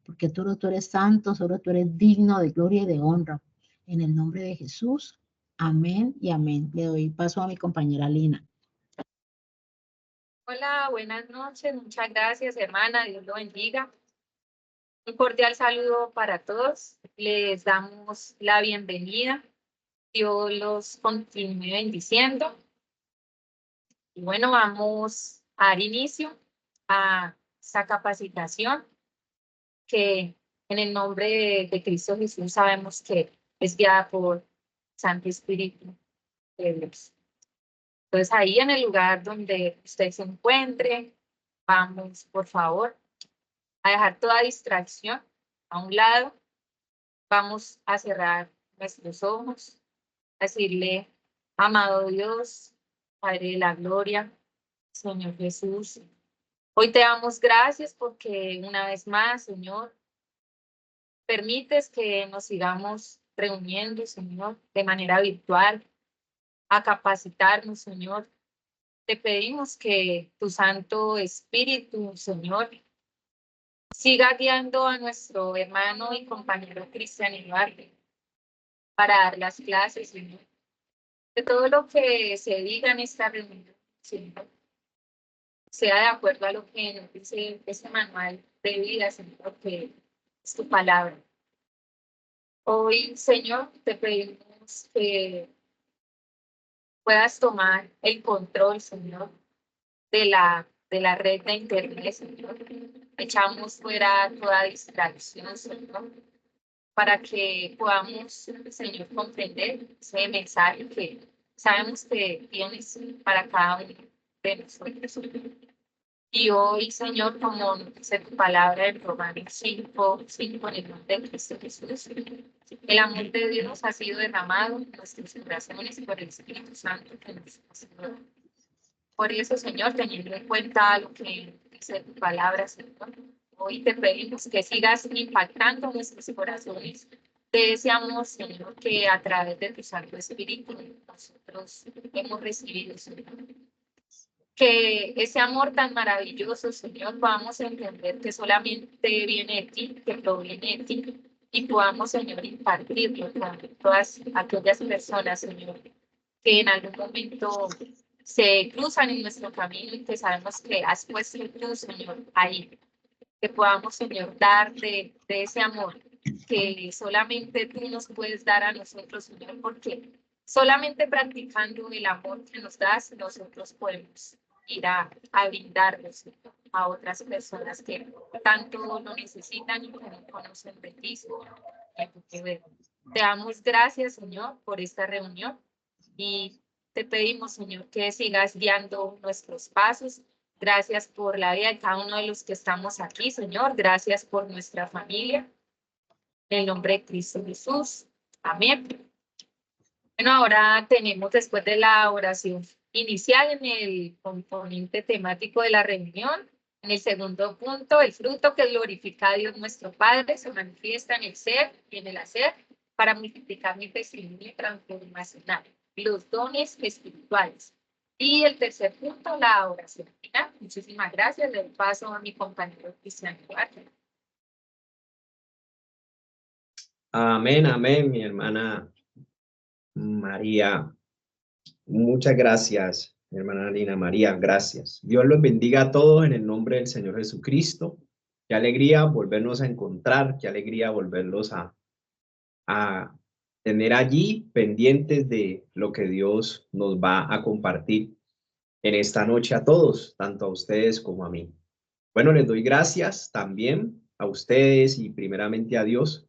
porque tú eres santo, solo tú eres digno de gloria y de honra. En el nombre de Jesús, amén y amén. Le doy paso a mi compañera Lina. Hola, buenas noches. Muchas gracias, hermana. Dios lo bendiga. Un cordial saludo para todos. Les damos la bienvenida. Dios los continúe bendiciendo. Y bueno, vamos a dar inicio a esta capacitación que en el nombre de Cristo Jesús sabemos que es guiada por Santo Espíritu de Dios. Entonces ahí en el lugar donde usted se encuentre, vamos por favor a dejar toda distracción a un lado. Vamos a cerrar nuestros ojos, a decirle, amado Dios, Padre de la gloria, Señor Jesús, hoy te damos gracias porque una vez más, Señor, permites que nos sigamos reuniendo, Señor, de manera virtual, a capacitarnos, Señor. Te pedimos que tu Santo Espíritu, Señor, siga guiando a nuestro hermano y compañero Cristian Eduardo para dar las clases, Señor. Que todo lo que se diga en esta reunión, Señor, sea de acuerdo a lo que nos dice este manual de vida, Señor, que es tu palabra. Hoy, Señor, te pedimos que puedas tomar el control, Señor, de la red de internet, Señor. Echamos fuera toda distracción, Señor, para que podamos, Señor, comprender ese mensaje que sabemos que tienes para cada uno de nosotros. Y hoy, Señor, como dice tu palabra en Romanos 5:5, en el nombre de Cristo Jesús, el amor de Dios ha sido derramado en nuestros corazones por el Espíritu Santo que nos ha sido dado. Por eso, Señor, teniendo en cuenta lo que dice tu palabra, Señor, hoy te pedimos que sigas impactando nuestros corazones de ese amor, Señor, que a través de tu Santo Espíritu nosotros hemos recibido, Señor. Que ese amor tan maravilloso, Señor, podamos entender que solamente viene de ti, que proviene de ti, y podamos, Señor, impartirlo a todas aquellas personas, Señor, que en algún momento se cruzan en nuestro camino y que sabemos que has puesto tú, Señor, ahí. Que podamos, Señor, dar de ese amor que solamente tú nos puedes dar a nosotros, Señor, porque solamente practicando el amor que nos das, nosotros podemos ir a brindarnos a otras personas que tanto lo necesitan y que no conocen de ti, Señor. Te damos gracias, Señor, por esta reunión y te pedimos, Señor, que sigas guiando nuestros pasos. Gracias por la vida de cada uno de los que estamos aquí, Señor. Gracias por nuestra familia. En el nombre de Cristo Jesús. Amén. Bueno, ahora tenemos, después de la oración inicial en el componente temático de la reunión, en el segundo punto, el fruto que glorifica a Dios nuestro Padre se manifiesta en el ser y en el hacer para multiplicar mi testimonio transformacional, los dones espirituales. Y el tercer punto, la oración final. Muchísimas gracias. Le doy paso a mi compañero Cristian Eduardo. Amén, amén, mi hermana María. Muchas gracias, mi hermana Lina María, gracias. Dios los bendiga a todos en el nombre del Señor Jesucristo. Qué alegría volvernos a encontrar, qué alegría volverlos a tener allí pendientes de lo que Dios nos va a compartir en esta noche a todos, tanto a ustedes como a mí. Bueno, les doy gracias también a ustedes y primeramente a Dios,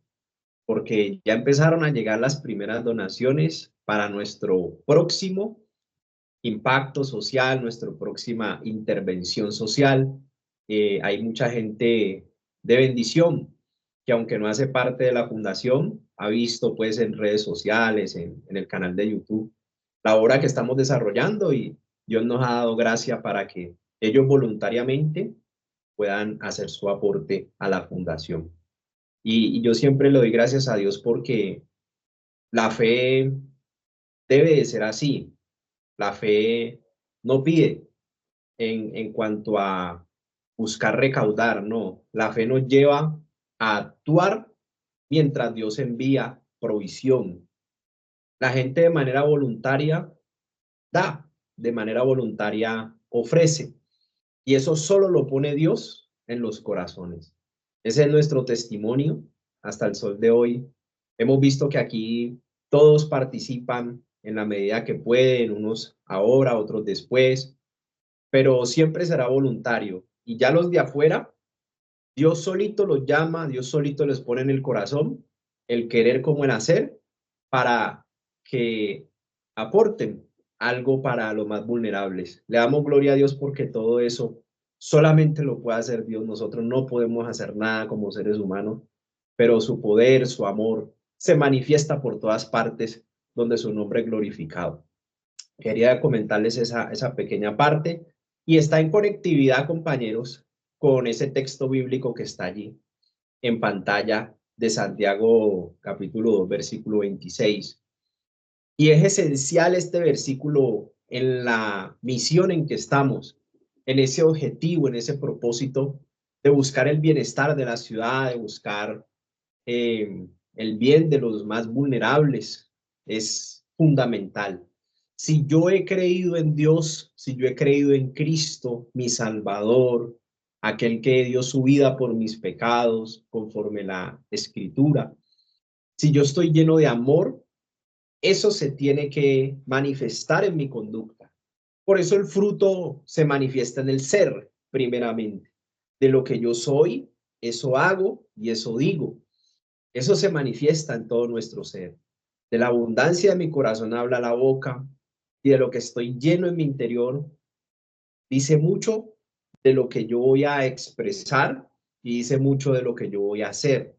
porque ya empezaron a llegar las primeras donaciones para nuestro próximo impacto social, nuestra próxima intervención social. Hay mucha gente de bendición que aunque no hace parte de la fundación, ha visto pues en redes sociales, en el canal de YouTube, la obra que estamos desarrollando y Dios nos ha dado gracia para que ellos voluntariamente puedan hacer su aporte a la fundación. Y yo siempre le doy gracias a Dios porque la fe debe de ser así. La fe no pide en cuanto a buscar recaudar, no. La fe nos lleva a actuar mientras Dios envía provisión. La gente de manera voluntaria da, de manera voluntaria ofrece. Y eso solo lo pone Dios en los corazones. Ese es nuestro testimonio hasta el sol de hoy. Hemos visto que aquí todos participan en la medida que pueden, unos ahora, otros después, pero siempre será voluntario. Y ya los de afuera, Dios solito los llama, Dios solito les pone en el corazón el querer como el hacer para que aporten algo para los más vulnerables. Le damos gloria a Dios porque todo eso solamente lo puede hacer Dios. Nosotros no podemos hacer nada como seres humanos, pero su poder, su amor se manifiesta por todas partes donde su nombre es glorificado. Quería comentarles esa pequeña parte y está en conectividad, compañeros, con ese texto bíblico que está allí en pantalla de Santiago capítulo 2, versículo 26. Y es esencial este versículo en la misión en que estamos, en ese objetivo, en ese propósito de buscar el bienestar de la ciudad, de buscar el bien de los más vulnerables. Es fundamental. Si yo he creído en Dios, si yo he creído en Cristo, mi Salvador, aquel que dio su vida por mis pecados, conforme la Escritura, si yo estoy lleno de amor, eso se tiene que manifestar en mi conducta. Por eso el fruto se manifiesta en el ser, primeramente. De lo que yo soy, eso hago y eso digo. Eso se manifiesta en todo nuestro ser. De la abundancia de mi corazón habla la boca, y de lo que estoy lleno en mi interior dice mucho de lo que yo voy a expresar y dice mucho de lo que yo voy a hacer.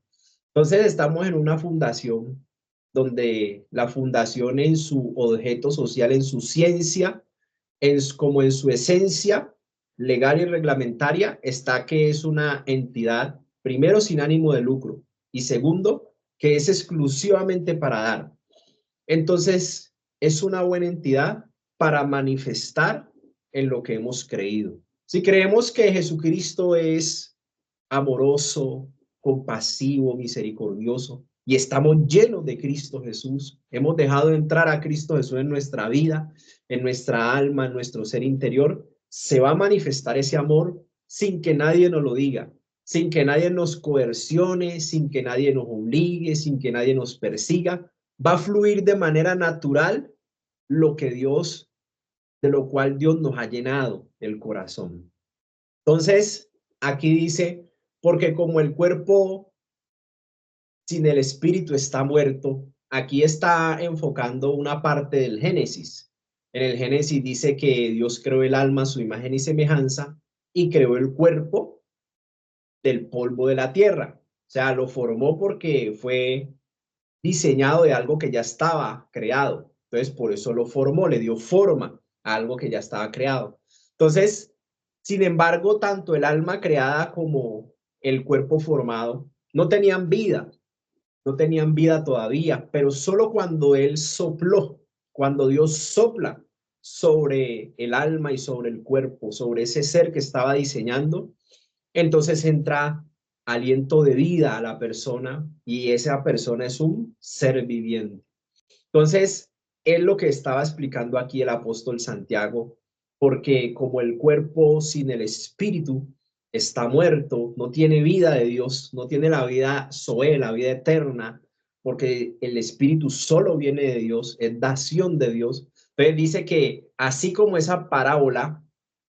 Entonces estamos en una fundación donde la fundación en su objeto social, en su ciencia, como en su esencia legal y reglamentaria, está que es una entidad, primero, sin ánimo de lucro, y segundo, que es exclusivamente para dar. Entonces, es una buena entidad para manifestar en lo que hemos creído. Si creemos que Jesucristo es amoroso, compasivo, misericordioso, y estamos llenos de Cristo Jesús, hemos dejado de entrar a Cristo Jesús en nuestra vida, en nuestra alma, en nuestro ser interior, se va a manifestar ese amor sin que nadie nos lo diga, sin que nadie nos coercione, sin que nadie nos obligue, sin que nadie nos persiga. Va a fluir de manera natural lo que Dios, de lo cual Dios nos ha llenado el corazón. Entonces, aquí dice, porque como el cuerpo sin el espíritu está muerto, aquí está enfocando una parte del Génesis. En el Génesis dice que Dios creó el alma a su imagen y semejanza y creó el cuerpo del polvo de la tierra. O sea, lo formó porque fue diseñado de algo que ya estaba creado. Entonces, por eso lo formó, le dio forma a algo que ya estaba creado. Entonces, sin embargo, tanto el alma creada como el cuerpo formado no tenían vida, no tenían vida todavía, pero solo cuando Él sopló, cuando Dios sopla sobre el alma y sobre el cuerpo, sobre ese ser que estaba diseñando, entonces entra aliento de vida a la persona y esa persona es un ser viviente. Entonces, es lo que estaba explicando aquí el apóstol Santiago, porque como el cuerpo sin el espíritu está muerto, no tiene vida de Dios, no tiene la vida zoe, la vida eterna, porque el espíritu solo viene de Dios, es dación de Dios. Entonces dice que así como esa parábola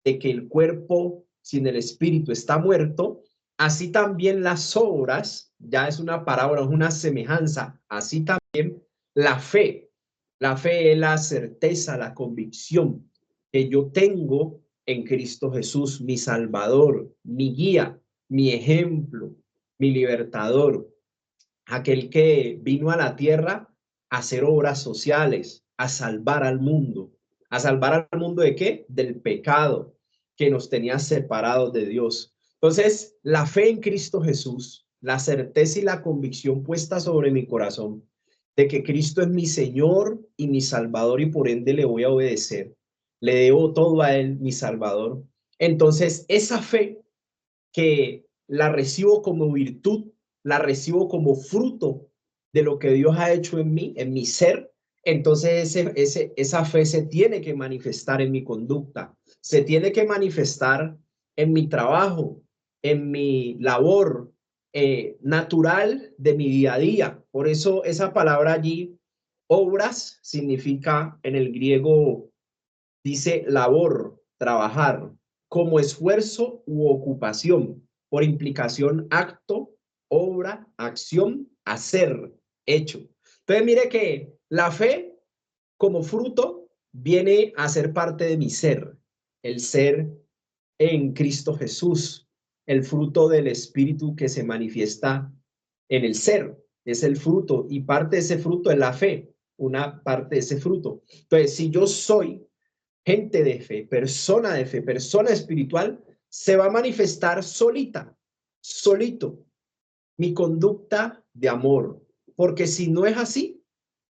de que el cuerpo sin el espíritu está muerto, así también las obras, ya es una parábola, es una semejanza, así también la fe. La fe es la certeza, la convicción que yo tengo en Cristo Jesús, mi Salvador, mi guía, mi ejemplo, mi libertador, aquel que vino a la tierra a hacer obras sociales, a salvar al mundo. ¿A salvar al mundo de qué? Del pecado que nos tenía separados de Dios. Entonces, la fe en Cristo Jesús, la certeza y la convicción puesta sobre mi corazón de que Cristo es mi Señor y mi Salvador y por ende le voy a obedecer. Le debo todo a Él, mi Salvador. Entonces, esa fe que la recibo como virtud, la recibo como fruto de lo que Dios ha hecho en mí, en mi ser, entonces esa fe se tiene que manifestar en mi conducta, se tiene que manifestar en mi trabajo, en mi labor natural de mi día a día. Por eso esa palabra allí, obras, significa en el griego, dice labor, trabajar, como esfuerzo u ocupación, por implicación acto, obra, acción, hacer, hecho. Entonces mire que la fe como fruto viene a ser parte de mi ser, el ser en Cristo Jesús, el fruto del Espíritu que se manifiesta en el ser, es el fruto, y parte de ese fruto es la fe, una parte de ese fruto. Entonces, si yo soy gente de fe, persona espiritual, se va a manifestar solita, solito, mi conducta de amor, porque si no es así,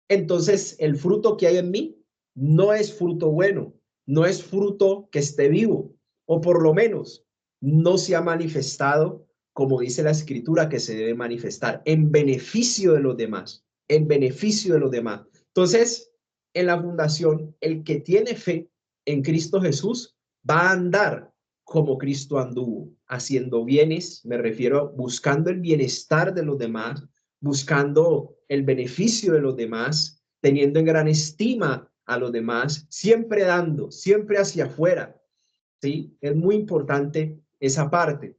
entonces el fruto que hay en mí no es fruto bueno, no es fruto que esté vivo, o por lo menos no se ha manifestado como dice la escritura que se debe manifestar, en beneficio de los demás, en beneficio de los demás. Entonces, en la fundación, el que tiene fe en Cristo Jesús va a andar como Cristo anduvo, haciendo bienes, me refiero buscando el bienestar de los demás, buscando el beneficio de los demás, teniendo en gran estima a los demás, siempre dando, siempre hacia afuera, ¿sí? Es muy importante esa parte.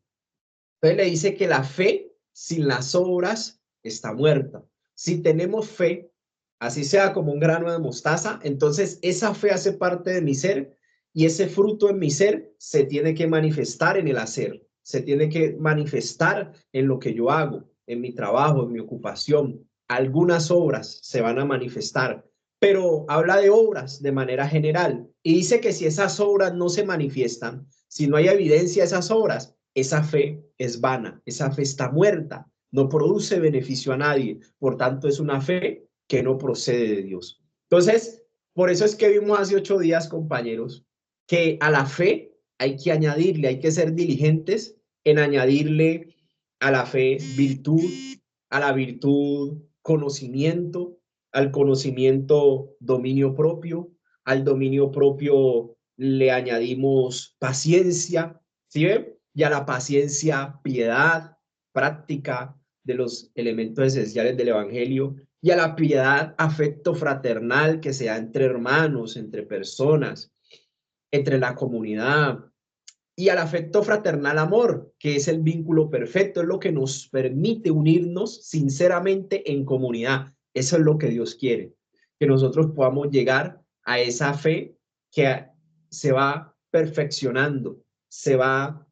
Entonces le dice que la fe sin las obras está muerta. Si tenemos fe, así sea como un grano de mostaza, entonces esa fe hace parte de mi ser y ese fruto en mi ser se tiene que manifestar en el hacer, se tiene que manifestar en lo que yo hago, en mi trabajo, en mi ocupación. Algunas obras se van a manifestar, pero habla de obras de manera general y dice que si esas obras no se manifiestan, si no hay evidencia de esas obras, esa fe es vana, esa fe está muerta, no produce beneficio a nadie, por tanto es una fe que no procede de Dios. Entonces, por eso es que vimos hace 8 días, compañeros, que a la fe hay que añadirle, hay que ser diligentes en añadirle a la fe virtud, a la virtud conocimiento, al conocimiento dominio propio, al dominio propio le añadimos paciencia, ¿sí ven? Y a la paciencia piedad, práctica de los elementos esenciales del Evangelio, y a la piedad afecto fraternal que sea entre hermanos, entre personas, entre la comunidad, y al afecto fraternal amor, que es el vínculo perfecto, es lo que nos permite unirnos sinceramente en comunidad. Eso es lo que Dios quiere, que nosotros podamos llegar a esa fe que se va perfeccionando, se va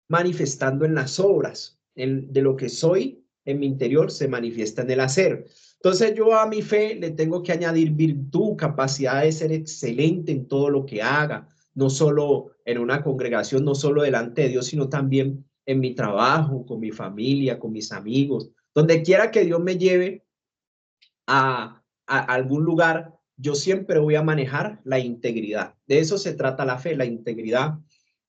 manifestando en las obras, de lo que soy en mi interior se manifiesta en el hacer. Entonces yo a mi fe le tengo que añadir virtud, capacidad de ser excelente en todo lo que haga, no solo en una congregación, no solo delante de Dios, sino también en mi trabajo, con mi familia, con mis amigos, donde quiera que Dios me lleve a algún lugar, yo siempre voy a manejar la integridad. De eso se trata la fe, la integridad.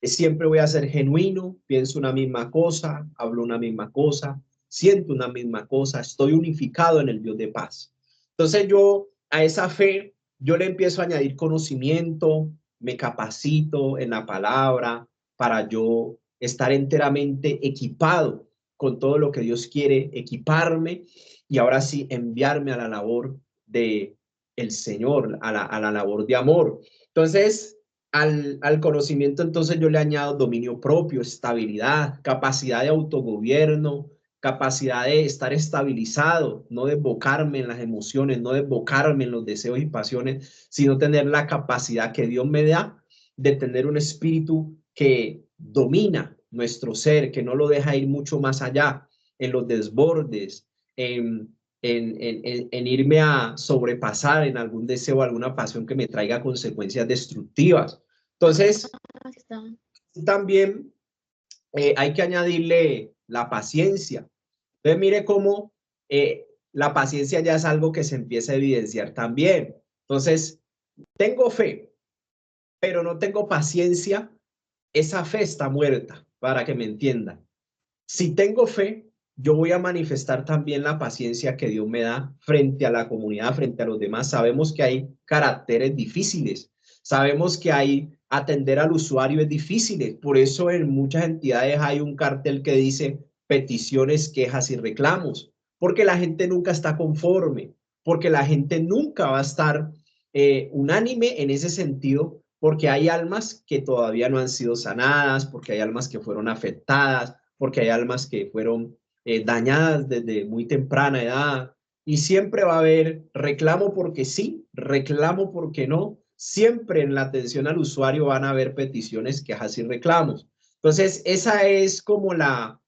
Siempre voy a ser genuino, pienso una misma cosa, hablo una misma cosa, siento una misma cosa, estoy unificado en el Dios de paz. Entonces yo a esa fe, yo le empiezo a añadir conocimiento, me capacito en la palabra para yo estar enteramente equipado con todo lo que Dios quiere equiparme y ahora sí enviarme a la labor de el Señor, a la labor de amor. Entonces, al conocimiento, entonces yo le añado dominio propio, estabilidad, capacidad de autogobierno, capacidad de estar estabilizado, no desbocarme en las emociones, no desbocarme en los deseos y pasiones, sino tener la capacidad que Dios me da de tener un espíritu que domina nuestro ser, que no lo deja ir mucho más allá en los desbordes, en irme a sobrepasar en algún deseo, alguna pasión que me traiga consecuencias destructivas. Entonces, también hay que añadirle la paciencia. Entonces, mire cómo la paciencia ya es algo que se empieza a evidenciar también. Entonces, tengo fe, pero no tengo paciencia, esa fe está muerta, para que me entiendan. Si tengo fe, yo voy a manifestar también la paciencia que Dios me da frente a la comunidad, frente a los demás. Sabemos que hay caracteres difíciles, sabemos que hay atender al usuario es difícil, por eso en muchas entidades hay un cartel que dice peticiones, quejas y reclamos, porque la gente nunca está conforme, porque la gente nunca va a estar unánime en ese sentido, porque hay almas que todavía no han sido sanadas, porque hay almas que fueron afectadas, porque hay almas que fueron dañadas desde muy temprana edad, y siempre va a haber reclamo porque sí, reclamo porque no. Siempre en la atención al usuario van a haber peticiones, quejas y reclamos. Entonces, esa es como la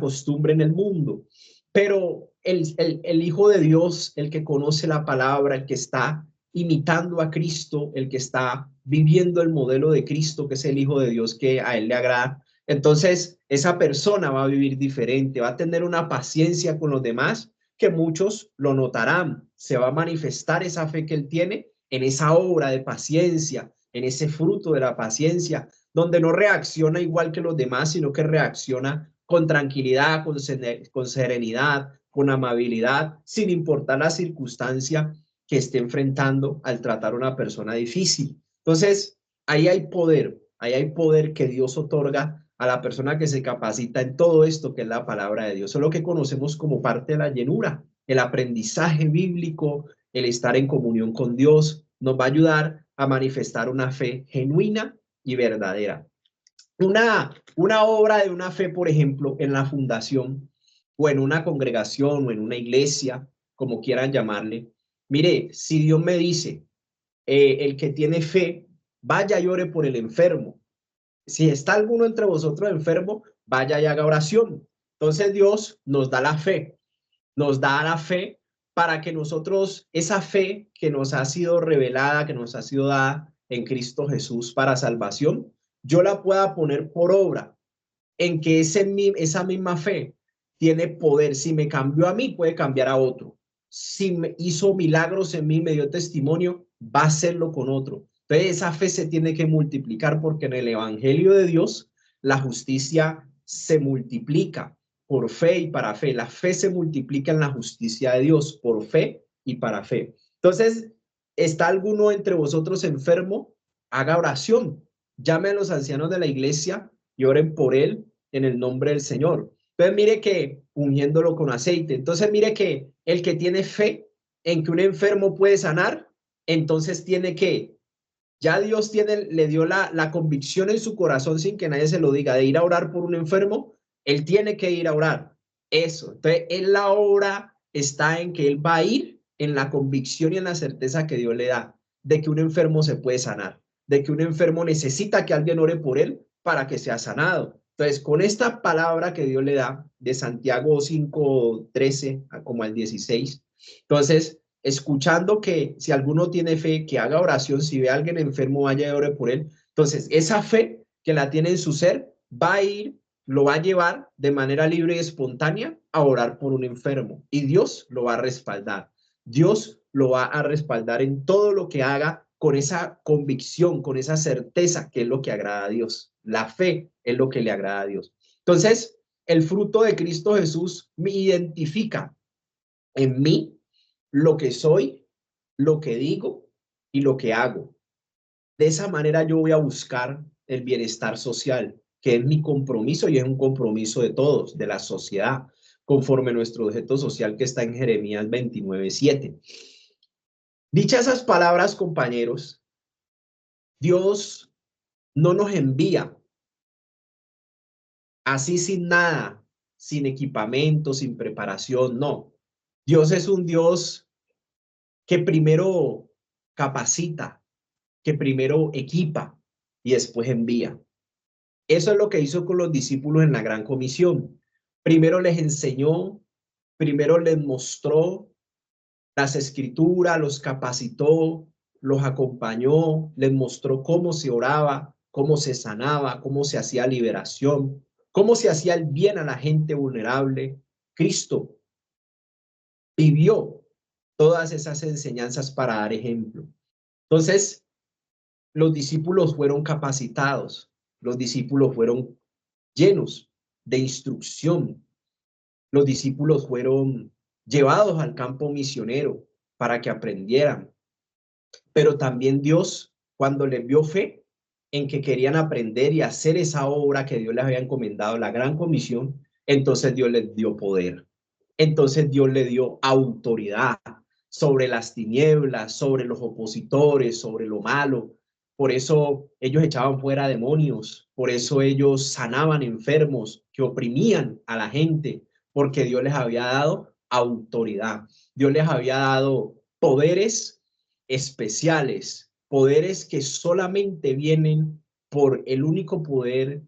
costumbre en el mundo. Pero el Hijo de Dios, el que conoce la palabra, el que está imitando a Cristo, el que está viviendo el modelo de Cristo, que es el Hijo de Dios que a él le agrada, entonces esa persona va a vivir diferente, va a tener una paciencia con los demás que muchos lo notarán. Se va a manifestar esa fe que él tiene en esa obra de paciencia, en ese fruto de la paciencia, donde no reacciona igual que los demás, sino que reacciona con tranquilidad, con serenidad, con amabilidad, sin importar la circunstancia que esté enfrentando al tratar a una persona difícil. Entonces, ahí hay poder que Dios otorga a la persona que se capacita en todo esto que es la palabra de Dios. Eso es lo que conocemos como parte de la llenura, el aprendizaje bíblico, el estar en comunión con Dios, nos va a ayudar a manifestar una fe genuina y verdadera. Una obra de una fe, por ejemplo, en la fundación o en una congregación o en una iglesia, como quieran llamarle. Mire, si Dios me dice, el que tiene fe, vaya y ore por el enfermo. Si está alguno entre vosotros enfermo, vaya y haga oración. Entonces Dios nos da la fe para que nosotros, esa fe que nos ha sido revelada, que nos ha sido dada en Cristo Jesús para salvación, yo la pueda poner por obra, en que esa misma fe tiene poder. Si me cambió a mí, puede cambiar a otro. Si me hizo milagros en mí, me dio testimonio, va a hacerlo con otro. Entonces esa fe se tiene que multiplicar porque en el Evangelio de Dios la justicia se multiplica por fe y para fe. La fe se multiplica en la justicia de Dios por fe y para fe. Entonces, ¿está alguno entre vosotros enfermo? Haga oración. Llame a los ancianos de la iglesia y oren por él en el nombre del Señor. Entonces, mire que ungiéndolo con aceite. Entonces, mire que el que tiene fe en que un enfermo puede sanar, entonces tiene que, ya Dios le dio la convicción en su corazón sin que nadie se lo diga, de ir a orar por un enfermo, él tiene que ir a orar. Eso. Entonces, en la obra está en que él va a ir en la convicción y en la certeza que Dios le da de que un enfermo se puede sanar, de que un enfermo necesita que alguien ore por él para que sea sanado. Entonces, con esta palabra que Dios le da de Santiago 5:13 como al 16, entonces, escuchando que si alguno tiene fe, que haga oración, si ve a alguien enfermo, vaya y ore por él. Entonces, esa fe que la tiene en su ser va a ir, lo va a llevar de manera libre y espontánea a orar por un enfermo y Dios lo va a respaldar. Dios lo va a respaldar en todo lo que haga con esa convicción, con esa certeza que es lo que agrada a Dios. La fe es lo que le agrada a Dios. Entonces, el fruto de Cristo Jesús me identifica en mí lo que soy, lo que digo y lo que hago. De esa manera yo voy a buscar el bienestar social, que es mi compromiso y es un compromiso de todos, de la sociedad, conforme a nuestro objeto social que está en Jeremías 29:7. Dichas esas palabras, compañeros, Dios no nos envía así sin nada, sin equipamiento, sin preparación, no. Dios es un Dios que primero capacita, que primero equipa y después envía. Eso es lo que hizo con los discípulos en la Gran Comisión. Primero les enseñó, primero les mostró las escrituras, los capacitó, los acompañó, les mostró cómo se oraba, cómo se sanaba, cómo se hacía liberación, cómo se hacía el bien a la gente vulnerable. Cristo vivió todas esas enseñanzas para dar ejemplo. Entonces, los discípulos fueron capacitados, los discípulos fueron llenos de instrucción, los discípulos fueron llevados al campo misionero para que aprendieran. Pero también Dios, cuando les vio fe en que querían aprender y hacer esa obra que Dios les había encomendado, la gran comisión, entonces Dios les dio poder. Entonces Dios le dio autoridad sobre las tinieblas, sobre los opositores, sobre lo malo. Por eso ellos echaban fuera demonios, por eso ellos sanaban enfermos que oprimían a la gente, porque Dios les había dado autoridad. Dios les había dado poderes especiales, poderes que solamente vienen por el único poder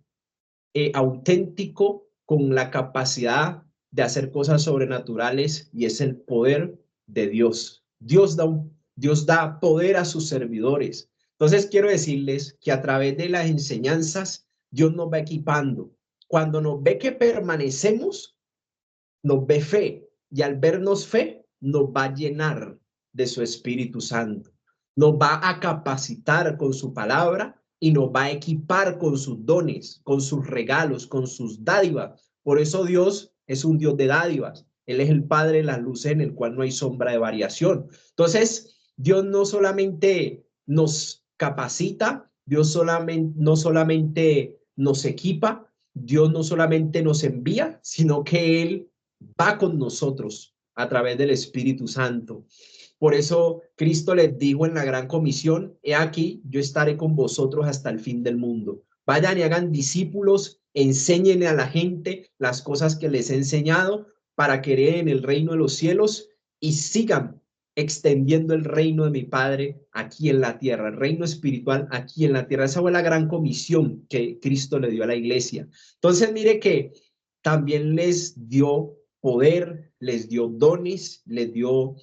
auténtico con la capacidad de hacer cosas sobrenaturales, y es el poder de Dios. Dios da poder a sus servidores. Entonces quiero decirles que a través de las enseñanzas Dios nos va equipando. Cuando nos ve que permanecemos, nos ve fe, y al vernos fe nos va a llenar de su Espíritu Santo. Nos va a capacitar con su palabra y nos va a equipar con sus dones, con sus regalos, con sus dádivas. Por eso Dios es un Dios de dádivas. Él es el Padre de las luces, en el cual no hay sombra de variación. Entonces, Dios no solamente nos capacita, Dios no solamente nos equipa, Dios no solamente nos envía, sino que Él va con nosotros a través del Espíritu Santo. Por eso Cristo les dijo en la gran comisión: he aquí, yo estaré con vosotros hasta el fin del mundo. Vayan y hagan discípulos, enséñenle a la gente las cosas que les he enseñado, para que hereden el reino de los cielos y sigan extendiendo el reino de mi Padre aquí en la tierra, el reino espiritual aquí en la tierra. Esa fue la gran comisión que Cristo le dio a la iglesia. Entonces, mire que también les dio poder, les dio dones, les dio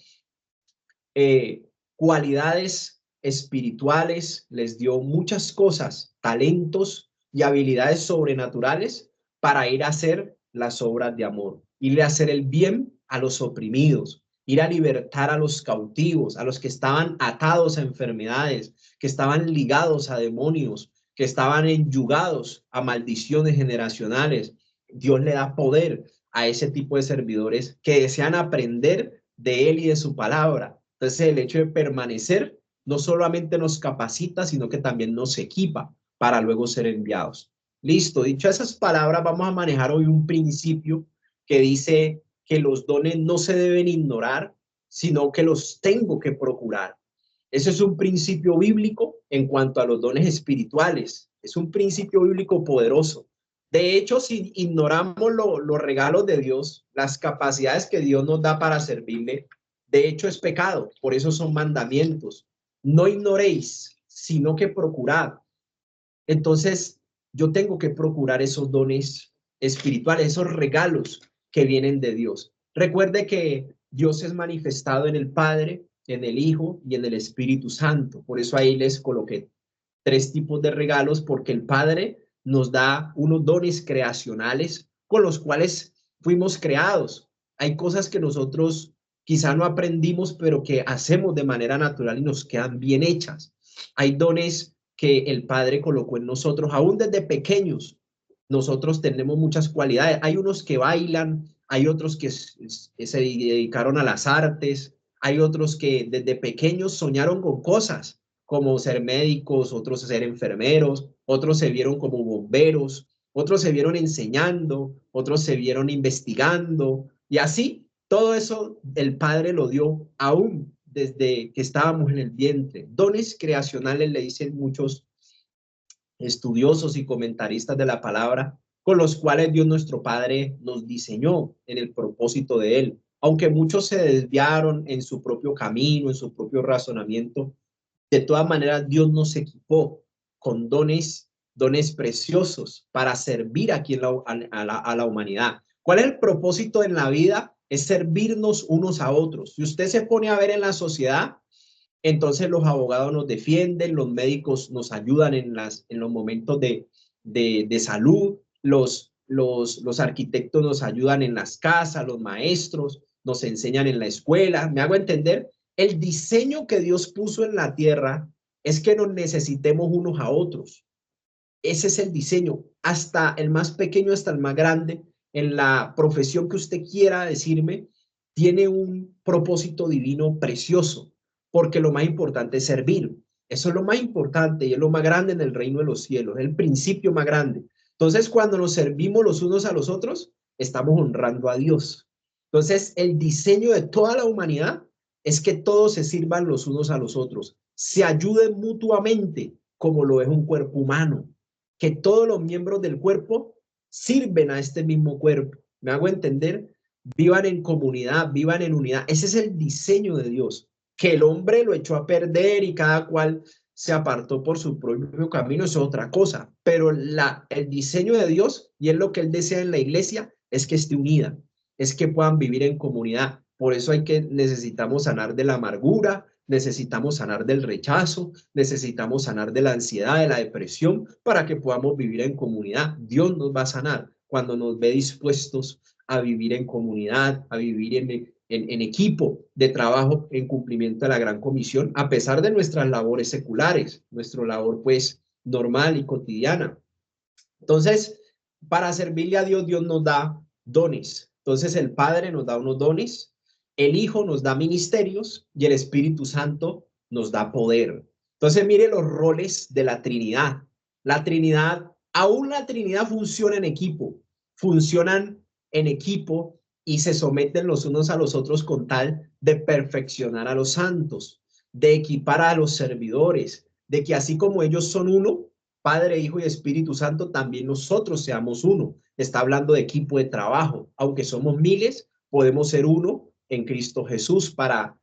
cualidades espirituales, les dio muchas cosas, talentos y habilidades sobrenaturales para ir a hacer las obras de amor, ir a hacer el bien a los oprimidos, ir a libertar a los cautivos, a los que estaban atados a enfermedades, que estaban ligados a demonios, que estaban enyugados a maldiciones generacionales. Dios le da poder a ese tipo de servidores que desean aprender de Él y de su palabra. Entonces, el hecho de permanecer no solamente nos capacita, sino que también nos equipa para luego ser enviados. Listo, dicho esas palabras, vamos a manejar hoy un principio que dice que los dones no se deben ignorar, sino que los tengo que procurar. Ese es un principio bíblico en cuanto a los dones espirituales. Es un principio bíblico poderoso. De hecho, si ignoramos los regalos de Dios, las capacidades que Dios nos da para servirle, de hecho es pecado. Por eso son mandamientos. No ignoréis, sino que procurad. Entonces, yo tengo que procurar esos dones espirituales, esos regalos que vienen de Dios. Recuerde que Dios es manifestado en el Padre, en el Hijo y en el Espíritu Santo. Por eso ahí les coloqué 3 tipos de regalos, porque el Padre nos da unos dones creacionales con los cuales fuimos creados. Hay cosas que nosotros quizá no aprendimos, pero que hacemos de manera natural y nos quedan bien hechas. Hay dones que el Padre colocó en nosotros, aún desde pequeños. Nosotros tenemos muchas cualidades. Hay unos que bailan, hay otros que se dedicaron a las artes, hay otros que desde pequeños soñaron con cosas, como ser médicos, otros ser enfermeros, otros se vieron como bomberos, otros se vieron enseñando, otros se vieron investigando, y así todo eso el Padre lo dio aún desde que estábamos en el vientre. Dones creacionales, le dicen muchos estudiosos y comentaristas de la palabra, con los cuales Dios nuestro Padre nos diseñó en el propósito de Él. Aunque muchos se desviaron en su propio camino, en su propio razonamiento, de todas maneras Dios nos equipó con dones preciosos para servir aquí a la humanidad. ¿Cuál es el propósito en la vida? Es servirnos unos a otros. Si usted se pone a ver en la sociedad, entonces los abogados nos defienden, los médicos nos ayudan en los momentos de salud, los arquitectos nos ayudan en las casas, los maestros nos enseñan en la escuela. ¿Me hago entender? El diseño que Dios puso en la tierra es que nos necesitemos unos a otros. Ese es el diseño, hasta el más pequeño hasta el más grande. en la profesión que usted quiera decirme, tiene un propósito divino precioso, porque lo más importante es servir. Eso es lo más importante y es lo más grande en el reino de los cielos, es el principio más grande. Entonces, cuando nos servimos los unos a los otros, estamos honrando a Dios. Entonces, el diseño de toda la humanidad es que todos se sirvan los unos a los otros, se ayuden mutuamente, como lo es un cuerpo humano, que todos los miembros del cuerpo sirven a este mismo cuerpo. ¿Me hago entender? Vivan en comunidad, vivan en unidad. Ese es el diseño de Dios, que el hombre lo echó a perder y cada cual se apartó por su propio camino, es otra cosa. Pero el diseño de Dios, y es lo que Él desea en la iglesia, es que esté unida, es que puedan vivir en comunidad. Por eso necesitamos sanar de la amargura, necesitamos sanar del rechazo, necesitamos sanar de la ansiedad, de la depresión, para que podamos vivir en comunidad. Dios nos va a sanar cuando nos ve dispuestos a vivir en comunidad, a vivir en equipo de trabajo en cumplimiento de la gran comisión, a pesar de nuestras labores seculares, nuestra labor pues normal y cotidiana. Entonces, para servirle a Dios, Dios nos da dones. Entonces, el Padre nos da unos dones, el Hijo nos da ministerios y el Espíritu Santo nos da poder. Entonces, mire los roles de la Trinidad. La Trinidad, aún la Trinidad funciona en equipo, funcionan en equipo y se someten los unos a los otros con tal de perfeccionar a los santos, de equipar a los servidores, de que así como ellos son uno, Padre, Hijo y Espíritu Santo, también nosotros seamos uno. Está hablando de equipo de trabajo. Aunque somos miles, podemos ser uno en Cristo Jesús para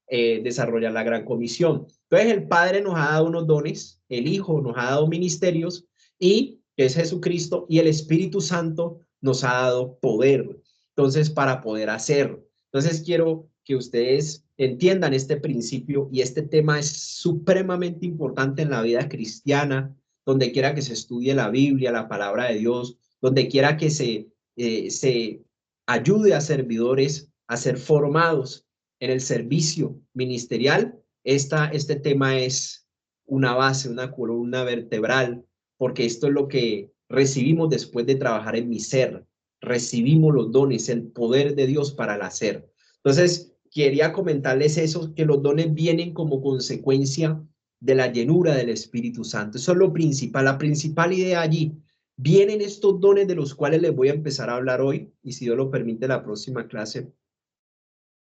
desarrollar la gran comisión. Entonces el Padre nos ha dado unos dones, el Hijo nos ha dado ministerios y que es Jesucristo, y el Espíritu Santo nos ha dado poder. Entonces, para poder hacer. Entonces quiero que ustedes entiendan este principio, y este tema es supremamente importante en la vida cristiana, donde quiera que se estudie la Biblia, la palabra de Dios, donde quiera que se ayude a servidores a ser formados en el servicio ministerial. Este tema es una base, una columna vertebral, porque esto es lo que recibimos después de trabajar en mi ser. Recibimos los dones, el poder de Dios para el hacer. Entonces, quería comentarles eso, que los dones vienen como consecuencia de la llenura del Espíritu Santo. Eso es lo principal, la principal idea allí. Vienen estos dones de los cuales les voy a empezar a hablar hoy, y si Dios lo permite, la próxima clase,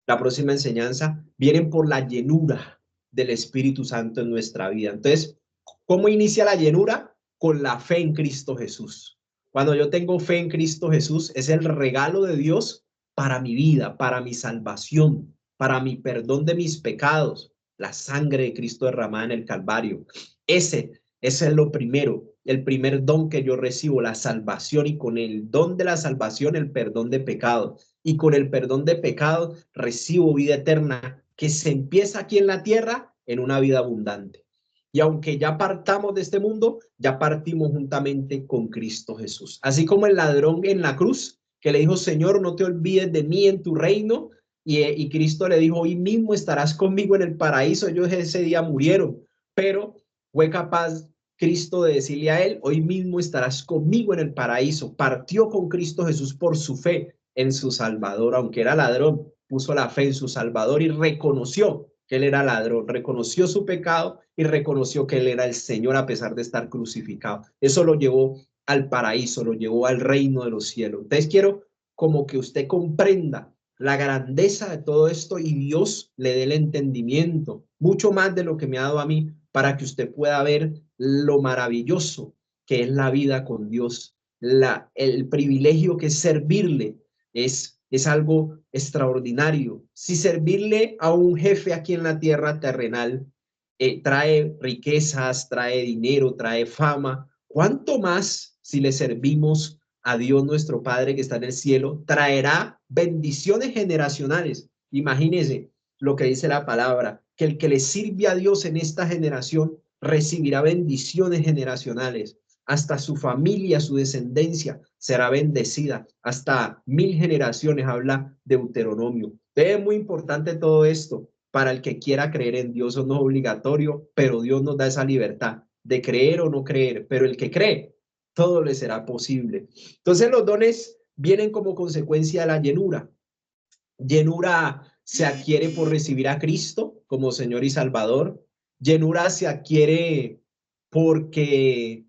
la próxima enseñanza, vienen por la llenura del Espíritu Santo en nuestra vida. Entonces, ¿cómo inicia la llenura? Con la fe en Cristo Jesús. Cuando yo tengo fe en Cristo Jesús, es el regalo de Dios para mi vida, para mi salvación, para mi perdón de mis pecados, la sangre de Cristo derramada en el Calvario. Ese es lo primero, el primer don que yo recibo, la salvación, y con el don de la salvación, el perdón de pecado. Y con el perdón de pecado recibo vida eterna, que se empieza aquí en la tierra en una vida abundante. Y aunque ya partamos de este mundo, ya partimos juntamente con Cristo Jesús. Así como el ladrón en la cruz, que le dijo: Señor, no te olvides de mí en tu reino. Y Cristo le dijo: hoy mismo estarás conmigo en el paraíso. Ellos ese día murieron, pero fue capaz Cristo de decirle a él: hoy mismo estarás conmigo en el paraíso. Partió con Cristo Jesús por su fe en su Salvador. Aunque era ladrón, puso la fe en su Salvador y reconoció que él era ladrón, reconoció su pecado y reconoció que él era el Señor a pesar de estar crucificado. Eso lo llevó al paraíso, lo llevó al reino de los cielos. Entonces quiero como que usted comprenda la grandeza de todo esto y Dios le dé el entendimiento, mucho más de lo que me ha dado a mí, para que usted pueda ver lo maravilloso que es la vida con Dios, el privilegio que es servirle. Es algo extraordinario. Si servirle a un jefe aquí en la tierra terrenal trae riquezas, trae dinero, trae fama, ¿cuánto más si le servimos a Dios nuestro Padre que está en el cielo? Traerá bendiciones generacionales. Imagínense lo que dice la palabra, que el que le sirve a Dios en esta generación recibirá bendiciones generacionales. Hasta su familia, su descendencia será bendecida. Hasta 1000 generaciones, habla Deuteronomio. Es muy importante todo esto para el que quiera creer en Dios. Eso no es obligatorio, pero Dios nos da esa libertad de creer o no creer. Pero el que cree, todo le será posible. Entonces los dones vienen como consecuencia de la llenura. Llenura se adquiere por recibir a Cristo como Señor y Salvador. Llenura se adquiere porque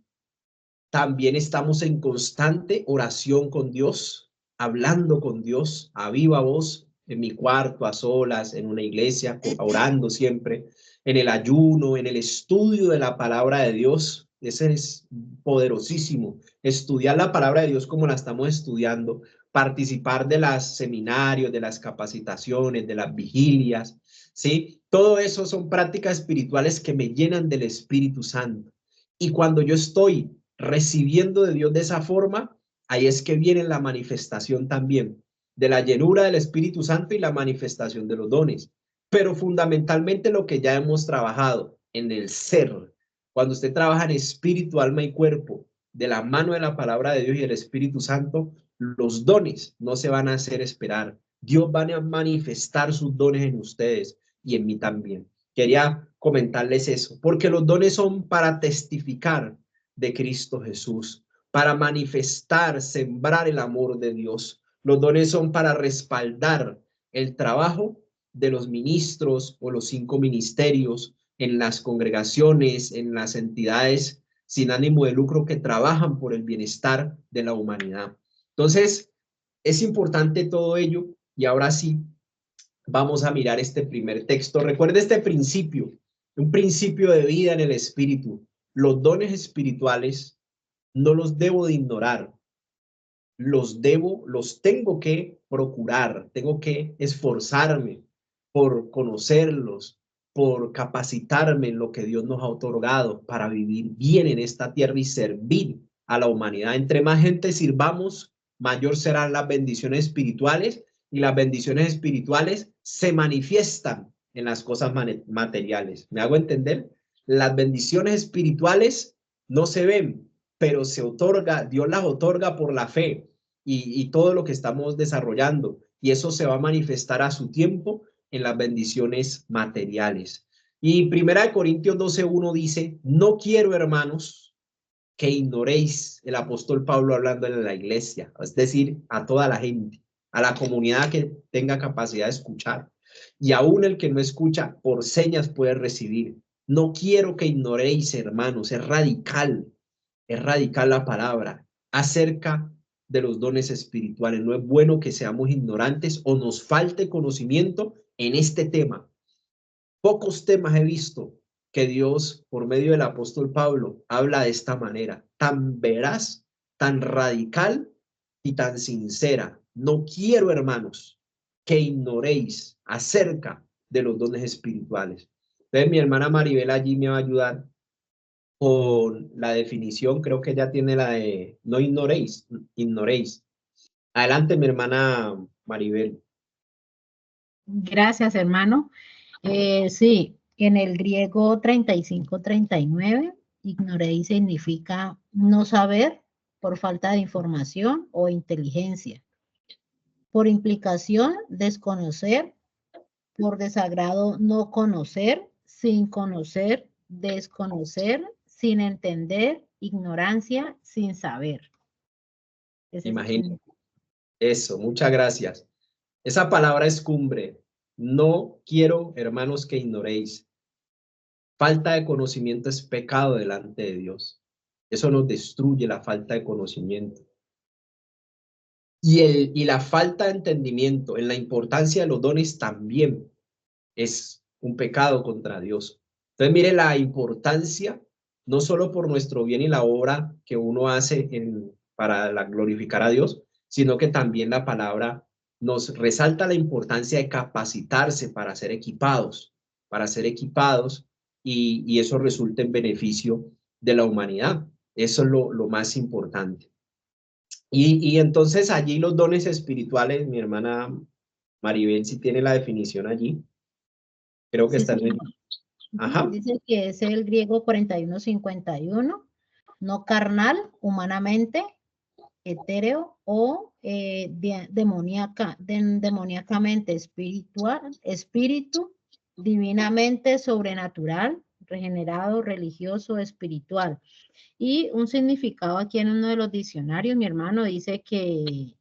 también estamos en constante oración con Dios, hablando con Dios a viva voz, en mi cuarto, a solas, en una iglesia, orando siempre, en el ayuno, en el estudio de la palabra de Dios. Ese es poderosísimo. Estudiar la palabra de Dios como la estamos estudiando, participar de los seminarios, de las capacitaciones, de las vigilias, ¿sí? Todo eso son prácticas espirituales que me llenan del Espíritu Santo. Y cuando yo estoy recibiendo de Dios de esa forma, ahí es que viene la manifestación también de la llenura del Espíritu Santo y la manifestación de los dones. Pero fundamentalmente lo que ya hemos trabajado en el ser, cuando usted trabaja en espíritu, alma y cuerpo, de la mano de la palabra de Dios y el Espíritu Santo, los dones no se van a hacer esperar. Dios va a manifestar sus dones en ustedes y en mí también. Quería comentarles eso, porque los dones son para testificar de Cristo Jesús, para manifestar, sembrar el amor de Dios. Los dones son para respaldar el trabajo de los ministros o los 5 ministerios en las congregaciones, en las entidades sin ánimo de lucro que trabajan por el bienestar de la humanidad. Entonces, es importante todo ello y ahora sí, vamos a mirar este primer texto. Recuerde este principio, un principio de vida en el espíritu. Los dones espirituales no los debo de ignorar, los tengo que procurar, tengo que esforzarme por conocerlos, por capacitarme en lo que Dios nos ha otorgado para vivir bien en esta tierra y servir a la humanidad. Entre más gente sirvamos, mayor serán las bendiciones espirituales y las bendiciones espirituales se manifiestan en las cosas materiales. ¿Me hago entender? Las bendiciones espirituales no se ven, pero se otorga, Dios las otorga por la fe y todo lo que estamos desarrollando. Y eso se va a manifestar a su tiempo en las bendiciones materiales. Y 1 Corintios 12:1 dice, no quiero, hermanos, que ignoréis, el apóstol Pablo hablando en la iglesia, es decir, a toda la gente, a la comunidad que tenga capacidad de escuchar. Y aún el que no escucha, por señas puede recibir. No quiero que ignoréis, hermanos, es radical la palabra acerca de los dones espirituales. No es bueno que seamos ignorantes o nos falte conocimiento en este tema. Pocos temas he visto que Dios, por medio del apóstol Pablo, habla de esta manera, tan veraz, tan radical y tan sincera. No quiero, hermanos, que ignoréis acerca de los dones espirituales. Entonces, mi hermana Maribel allí me va a ayudar con la definición, creo que ya tiene la de no ignoréis, ignoréis. Adelante, mi hermana Maribel. Gracias, hermano. Sí, en el griego 35-39, ignoréis significa no saber por falta de información o inteligencia. Por implicación, desconocer. Por desagrado, no conocer. Sin conocer, desconocer. Sin entender, ignorancia, sin saber. Imagínate. Eso, muchas gracias. Esa palabra es cumbre. No quiero, hermanos, que ignoréis. Falta de conocimiento es pecado delante de Dios. Eso nos destruye, la falta de conocimiento. Y la falta de entendimiento en la importancia de los dones también es un pecado contra Dios. Entonces, mire la importancia, no solo por nuestro bien y la obra que uno hace para glorificar a Dios, sino que también la palabra nos resalta la importancia de capacitarse para ser equipados, y eso resulta en beneficio de la humanidad. Eso es lo más importante. Y entonces allí los dones espirituales, mi hermana Maribel, si tiene la definición allí, creo que Sí, está en el... Ajá. dice que es el griego 41-51, no carnal, humanamente, etéreo o demoníacamente espíritu, divinamente sobrenatural, regenerado, religioso, espiritual. Y un significado aquí en uno de los diccionarios, mi hermano dice que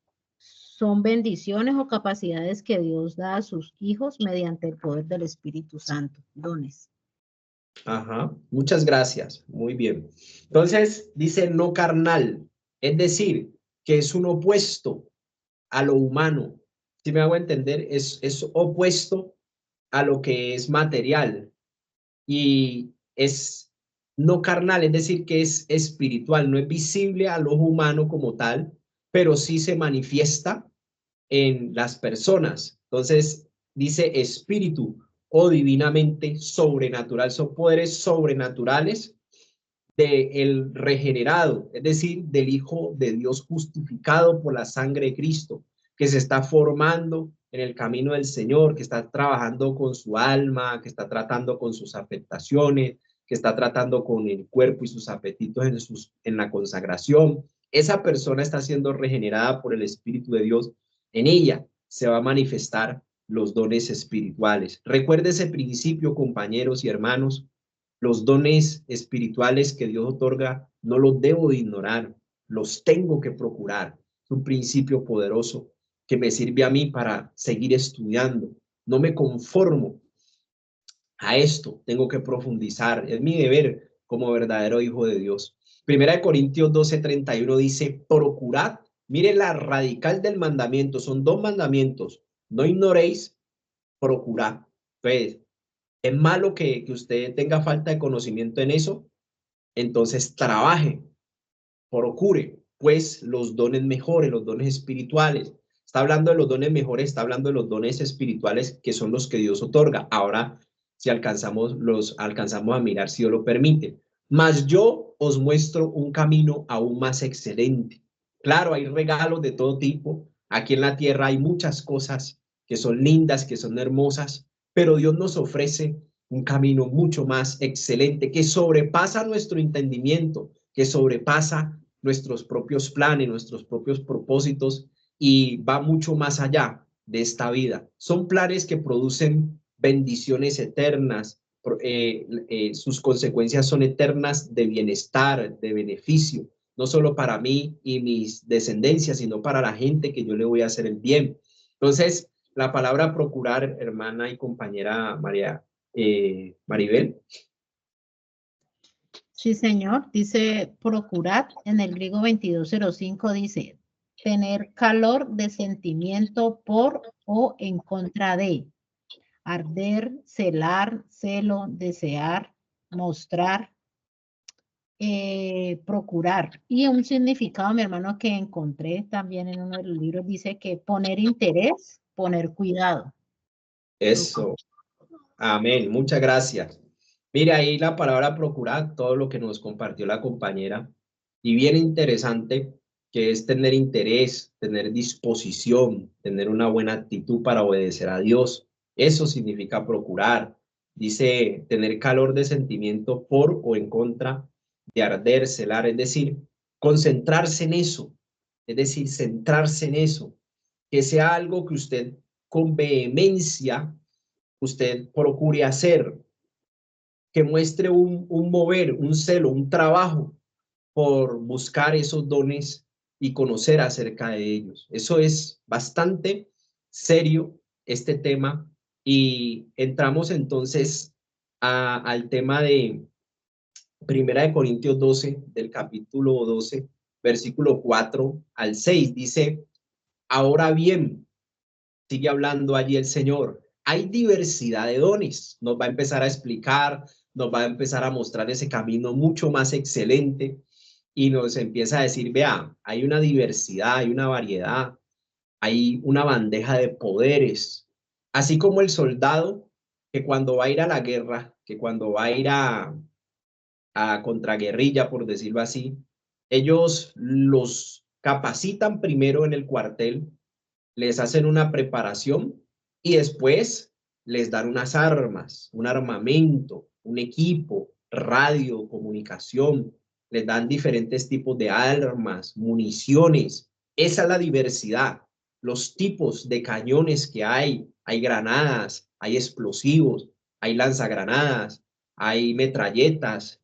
son bendiciones o capacidades que Dios da a sus hijos mediante el poder del Espíritu Santo, dones. Ajá, muchas gracias, muy bien. Entonces, dice no carnal, es decir, que es un opuesto a lo humano. Si me hago entender, es opuesto a lo que es material y es no carnal, es decir, que es espiritual, no es visible al ojo humano como tal, pero sí se manifiesta en las personas. Entonces, dice espíritu o divinamente sobrenatural, son poderes sobrenaturales del regenerado, es decir, del Hijo de Dios justificado por la sangre de Cristo, que se está formando en el camino del Señor, que está trabajando con su alma, que está tratando con sus afectaciones, que está tratando con el cuerpo y sus apetitos en la consagración. Esa persona está siendo regenerada por el Espíritu de Dios. En ella se va a manifestar los dones espirituales. Recuerde ese principio, compañeros y hermanos. Los dones espirituales que Dios otorga no los debo de ignorar, los tengo que procurar. Es un principio poderoso que me sirve a mí para seguir estudiando. No me conformo a esto, tengo que profundizar. Es mi deber como verdadero hijo de Dios. Primera de Corintios 12:31 dice, procurad, mire la radical del mandamiento, son dos mandamientos, no ignoréis, procurad. Pues, es malo que usted tenga falta de conocimiento en eso, entonces trabaje, procure, pues los dones mejores, los dones espirituales. Está hablando de los dones mejores, está hablando de los dones espirituales que son los que Dios otorga. Ahora, si los alcanzamos a mirar, si Dios lo permite. Mas yo os muestro un camino aún más excelente. Claro, hay regalos de todo tipo. Aquí en la tierra hay muchas cosas que son lindas, que son hermosas, pero Dios nos ofrece un camino mucho más excelente que sobrepasa nuestro entendimiento, que sobrepasa nuestros propios planes, nuestros propios propósitos y va mucho más allá de esta vida. Son planes que producen bendiciones eternas, sus consecuencias son eternas de bienestar, de beneficio, no solo para mí y mis descendencias, sino para la gente que yo le voy a hacer el bien. Entonces, la palabra procurar, hermana y compañera Maribel. Sí, señor. Dice procurad, en el griego 2205 dice tener calor de sentimiento por o en contra de, arder, celar, celo, desear, mostrar, procurar. Y un significado, mi hermano, que encontré también en uno de los libros, dice que poner interés, poner cuidado. Eso. Amén. Muchas gracias. Mire ahí la palabra procurar, todo lo que nos compartió la compañera. Y bien interesante que es tener interés, tener disposición, tener una buena actitud para obedecer a Dios. Eso significa procurar. Dice tener calor de sentimiento por o en contra, de arder, celar, es decir, concentrarse en eso, es decir, centrarse en eso, que sea algo que usted con vehemencia usted procure hacer, que muestre un mover, un celo, un trabajo por buscar esos dones y conocer acerca de ellos. Eso es bastante serio, este tema, y entramos entonces al tema de Primera de Corintios 12, del capítulo 12, versículo 4 al 6. Dice, ahora bien, sigue hablando allí el Señor, hay diversidad de dones. Nos va a empezar a explicar, nos va a empezar a mostrar ese camino mucho más excelente y nos empieza a decir, vea, hay una diversidad, hay una variedad, hay una bandeja de poderes, así como el soldado que cuando va a ir a la guerra, que cuando va a ir a contraguerrilla, por decirlo así, ellos los capacitan primero en el cuartel, les hacen una preparación y después les dan unas armas, un armamento, un equipo, radio, comunicación, les dan diferentes tipos de armas, municiones. Esa es la diversidad, los tipos de cañones que hay granadas, hay explosivos, hay lanzagranadas, hay metralletas,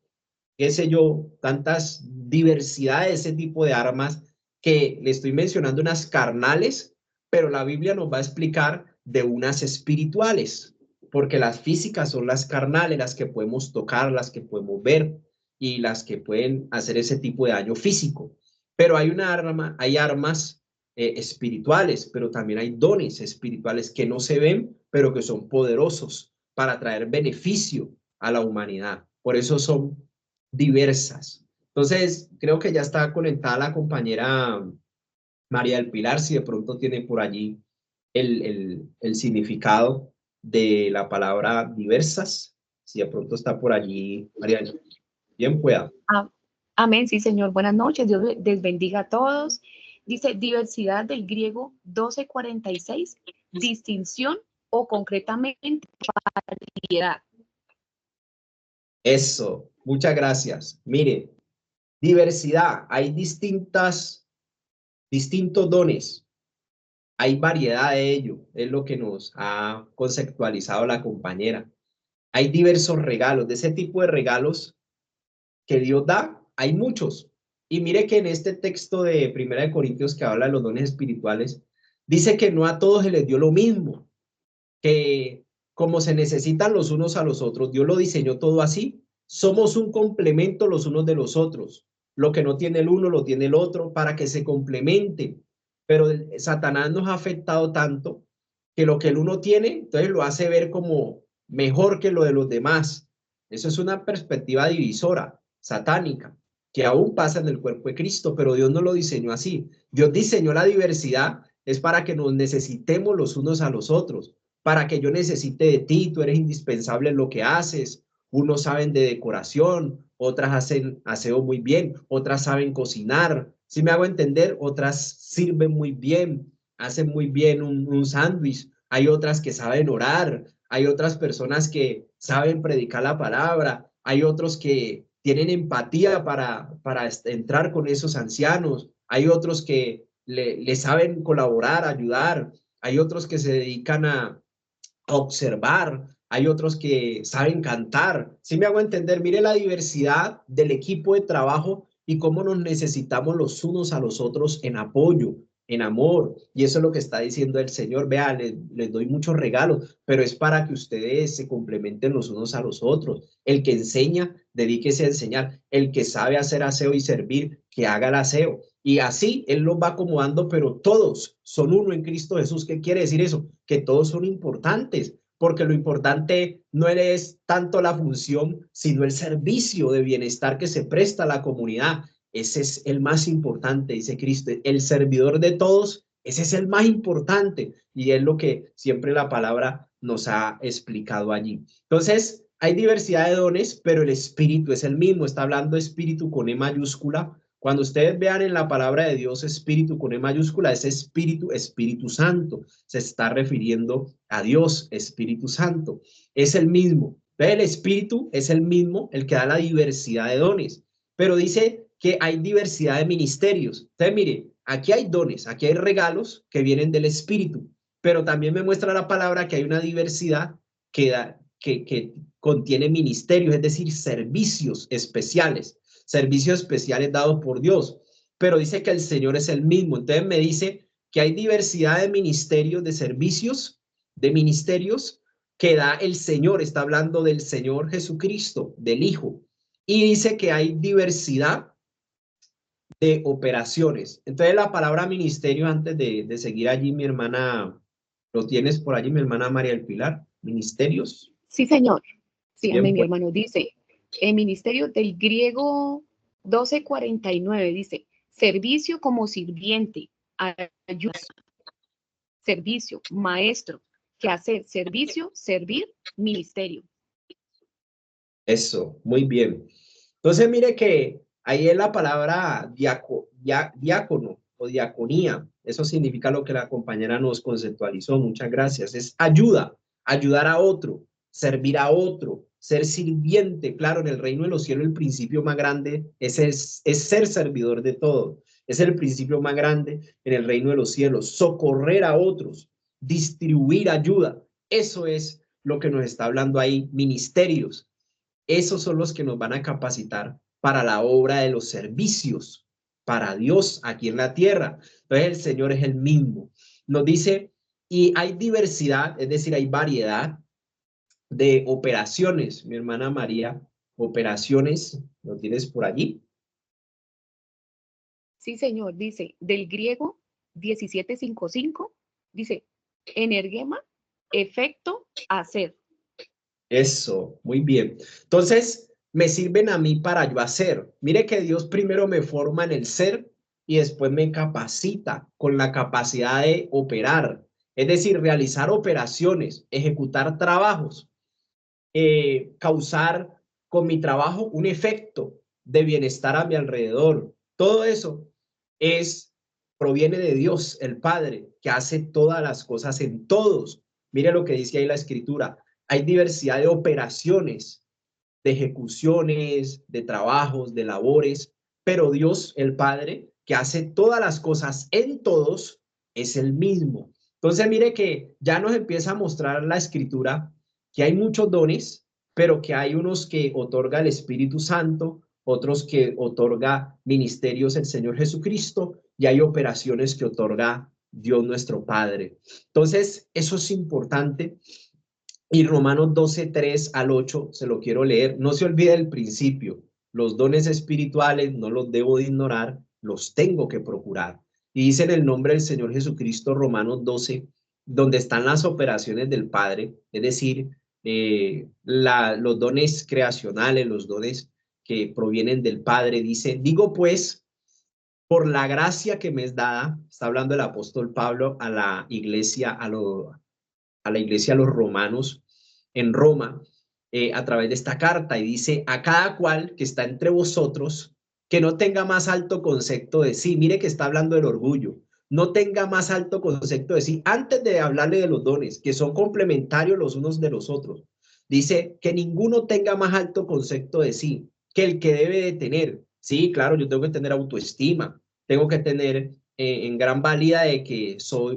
qué sé yo, tantas diversidades de ese tipo de armas que le estoy mencionando unas carnales, pero la Biblia nos va a explicar de unas espirituales, porque las físicas son las carnales, las que podemos tocar, las que podemos ver y las que pueden hacer ese tipo de daño físico. Pero hay armas espirituales, pero también hay dones espirituales que no se ven, pero que son poderosos para traer beneficio a la humanidad. Por eso son diversas. Entonces, creo que ya está conectada la compañera María del Pilar, si de pronto tiene por allí el significado de la palabra diversas, si de pronto está por allí, María, bien pueda. Ah, amén, sí, Señor. Buenas noches. Dios les bendiga a todos. Dice diversidad del griego 1246, distinción o concretamente variedad. Eso, muchas gracias. Mire, diversidad, hay distintos dones, hay variedad de ello, es lo que nos ha conceptualizado la compañera. Hay diversos regalos, de ese tipo de regalos que Dios da, hay muchos. Y mire que en este texto de 1 Corintios que habla de los dones espirituales, dice que no a todos se les dio lo mismo, que como se necesitan los unos a los otros, Dios lo diseñó todo así, somos un complemento los unos de los otros. Lo que no tiene el uno lo tiene el otro para que se complementen. Pero Satanás nos ha afectado tanto que lo que el uno tiene, entonces lo hace ver como mejor que lo de los demás. Eso es una perspectiva divisora, satánica, que aún pasa en el cuerpo de Cristo, pero Dios no lo diseñó así. Dios diseñó la diversidad, es para que nos necesitemos los unos a los otros, para que yo necesite de ti, tú eres indispensable en lo que haces. Unos saben de decoración, otras hacen aseo muy bien, otras saben cocinar. Si me hago entender, otras sirven muy bien, hacen muy bien un sándwich. Hay otras que saben orar, hay otras personas que saben predicar la palabra, hay otros que tienen empatía para entrar con esos ancianos, hay otros que le saben colaborar, ayudar, hay otros que se dedican a observar, hay otros que saben cantar. Si me hago entender, mire la diversidad del equipo de trabajo y cómo nos necesitamos los unos a los otros en apoyo, en amor. Y eso es lo que está diciendo el Señor. Vea, les doy muchos regalos, pero es para que ustedes se complementen los unos a los otros. El que enseña, dedíquese a enseñar. El que sabe hacer aseo y servir, que haga el aseo. Y así Él los va acomodando, pero todos son uno en Cristo Jesús. ¿Qué quiere decir eso? Que todos son importantes, porque lo importante no es tanto la función, sino el servicio de bienestar que se presta a la comunidad. Ese es el más importante, dice Cristo. El servidor de todos, ese es el más importante. Y es lo que siempre la palabra nos ha explicado allí. Entonces, hay diversidad de dones, pero el espíritu es el mismo. Está hablando espíritu con E mayúscula. Cuando ustedes vean en la palabra de Dios espíritu con E mayúscula, ese espíritu, Espíritu Santo, se está refiriendo a Dios, Espíritu Santo. Es el mismo. El espíritu es el mismo, el que da la diversidad de dones, pero dice que hay diversidad de ministerios. Entonces, mire, aquí hay dones, aquí hay regalos que vienen del espíritu, pero también me muestra la palabra que hay una diversidad que contiene ministerios, es decir, servicios especiales dados por Dios, pero dice que el Señor es el mismo. Entonces me dice que hay diversidad de ministerios, de ministerios que da el Señor. Está hablando del Señor Jesucristo, del Hijo. Y dice que hay diversidad de operaciones. Entonces la palabra ministerio, antes de seguir allí, mi hermana, ¿lo tienes por allí, mi hermana María del Pilar? Ministerios. Sí, Señor. Sí, Bien, amén, mi pues. hermano. Dice, el ministerio del griego 1249, dice, servicio como sirviente, ayuda, servicio, maestro, que hacer, servicio, servir, ministerio. Eso, muy bien. Entonces, mire que ahí es la palabra diácono o diaconía. Eso significa lo que la compañera nos conceptualizó. Muchas gracias. Es ayuda, ayudar a otro, servir a otro, ser sirviente. Claro, en el reino de los cielos el principio más grande es ser servidor de todo. Es el principio más grande en el reino de los cielos. Socorrer a otros, distribuir ayuda. Eso es lo que nos está hablando ahí, ministerios. Esos son los que nos van a capacitar para la obra de los servicios, para Dios aquí en la tierra. Entonces el Señor es el mismo. nos dice, y hay diversidad, es decir, hay variedad de operaciones. Mi hermana María, operaciones, ¿lo tienes por allí? Sí, señor, dice, del griego 1755, dice, energema, efecto, hacer. Eso, muy bien. Entonces, me sirven a mí para yo hacer. Mire que Dios primero me forma en el ser y después me capacita con la capacidad de operar, es decir, realizar operaciones, ejecutar trabajos, causar con mi trabajo un efecto de bienestar a mi alrededor. Todo eso proviene de Dios, el Padre, que hace todas las cosas en todos. Mire lo que dice ahí la Escritura. Hay diversidad de operaciones, de ejecuciones, de trabajos, de labores, pero Dios, el Padre, que hace todas las cosas en todos, es el mismo. Entonces, mire que ya nos empieza a mostrar la Escritura que hay muchos dones, pero que hay unos que otorga el Espíritu Santo, otros que otorga ministerios el Señor Jesucristo, y hay operaciones que otorga Dios nuestro Padre. Entonces, eso es importante. Y Romanos 12, 3 al 8, se lo quiero leer. No se olvide el principio. Los dones espirituales no los debo de ignorar, los tengo que procurar. Y dice en el nombre del Señor Jesucristo, Romanos 12, donde están las operaciones del Padre, es decir, los dones creacionales, los dones que provienen del Padre. Dice, digo pues, por la gracia que me es dada, está hablando el apóstol Pablo a la iglesia, a la iglesia de los romanos en Roma, a través de esta carta, y dice, a cada cual que está entre vosotros, que no tenga más alto concepto de sí. Mire que está hablando del orgullo. No tenga más alto concepto de sí. Antes de hablarle de los dones, que son complementarios los unos de los otros, dice que ninguno tenga más alto concepto de sí que el que debe de tener. Sí, claro, yo tengo que tener autoestima, tengo que tener en gran valía de que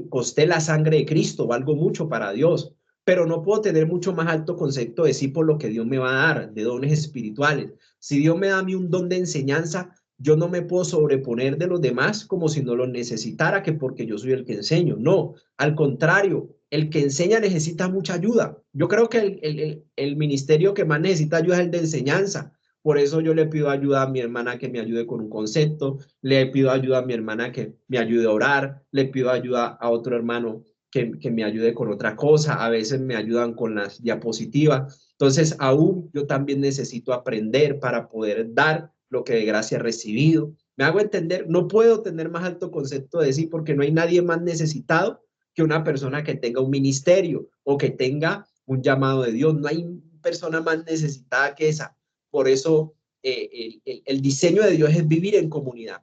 costé la sangre de Cristo, valgo mucho para Dios, pero no puedo tener mucho más alto concepto de sí por lo que Dios me va a dar, de dones espirituales. Si Dios me da a mí un don de enseñanza, yo no me puedo sobreponer de los demás como si no lo necesitara, que porque yo soy el que enseño. No, al contrario, el que enseña necesita mucha ayuda. Yo creo que el ministerio que más necesita ayuda es el de enseñanza. Por eso yo le pido ayuda a mi hermana que me ayude con un concepto, le pido ayuda a mi hermana que me ayude a orar, le pido ayuda a otro hermano que me ayude con otra cosa, a veces me ayudan con las diapositivas. Entonces, aún yo también necesito aprender para poder dar lo que de gracia he recibido. Me hago entender, no puedo tener más alto concepto de sí porque no hay nadie más necesitado que una persona que tenga un ministerio o que tenga un llamado de Dios. No hay persona más necesitada que esa. Por eso el diseño de Dios es vivir en comunidad,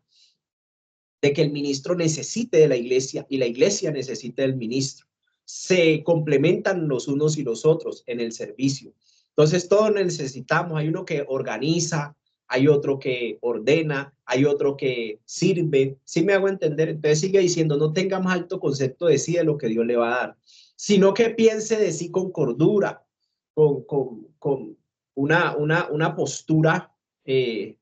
de que el ministro necesite de la iglesia y la iglesia necesite del ministro. Se complementan los unos y los otros en el servicio. Entonces todos necesitamos, hay uno que organiza, hay otro que ordena, hay otro que sirve. ¿Sí me hago entender? Entonces sigue diciendo, no tenga más alto concepto de sí de lo que Dios le va a dar, sino que piense de sí con cordura, con una postura de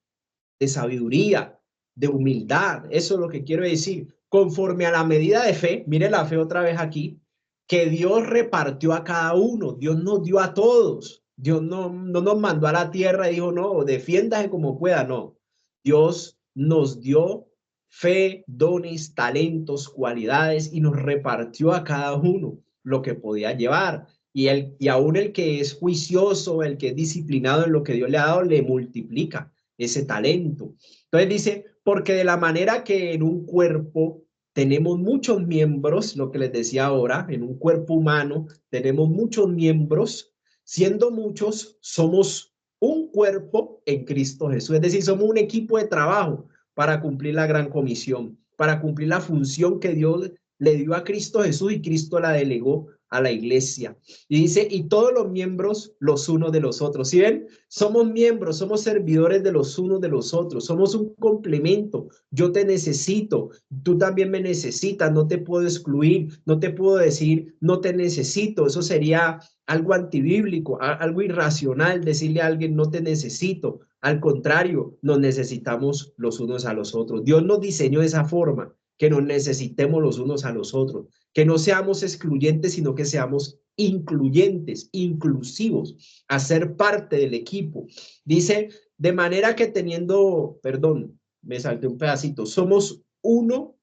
sabiduría, de humildad. Eso es lo que quiero decir. Conforme a la medida de fe, mire la fe otra vez aquí, que Dios repartió a cada uno. Dios nos dio a todos. Dios no nos mandó a la tierra y dijo, no, defiéndase como pueda. No. Dios nos dio fe, dones, talentos, cualidades y nos repartió a cada uno lo que podía llevar. Y aún el que es juicioso, el que es disciplinado en lo que Dios le ha dado, le multiplica ese talento. Entonces dice, porque de la manera que en un cuerpo tenemos muchos miembros, lo que les decía ahora, en un cuerpo humano tenemos muchos miembros, siendo muchos, somos un cuerpo en Cristo Jesús. Es decir, somos un equipo de trabajo para cumplir la gran comisión, para cumplir la función que Dios le dio a Cristo Jesús y Cristo la delegó a la iglesia. Y dice, y todos los miembros los unos de los otros. ¿Sí ven? Somos miembros, somos servidores de los unos de los otros, somos un complemento. Yo te necesito, tú también me necesitas, no te puedo excluir, no te puedo decir, no te necesito. Eso sería algo antibíblico, algo irracional, decirle a alguien, no te necesito. Al contrario, nos necesitamos los unos a los otros. Dios nos diseñó de esa forma. que nos necesitemos los unos a los otros, que no seamos excluyentes, sino que seamos incluyentes, inclusivos, a ser parte del equipo. Dice, de manera que teniendo, perdón, me salté un pedacito, somos un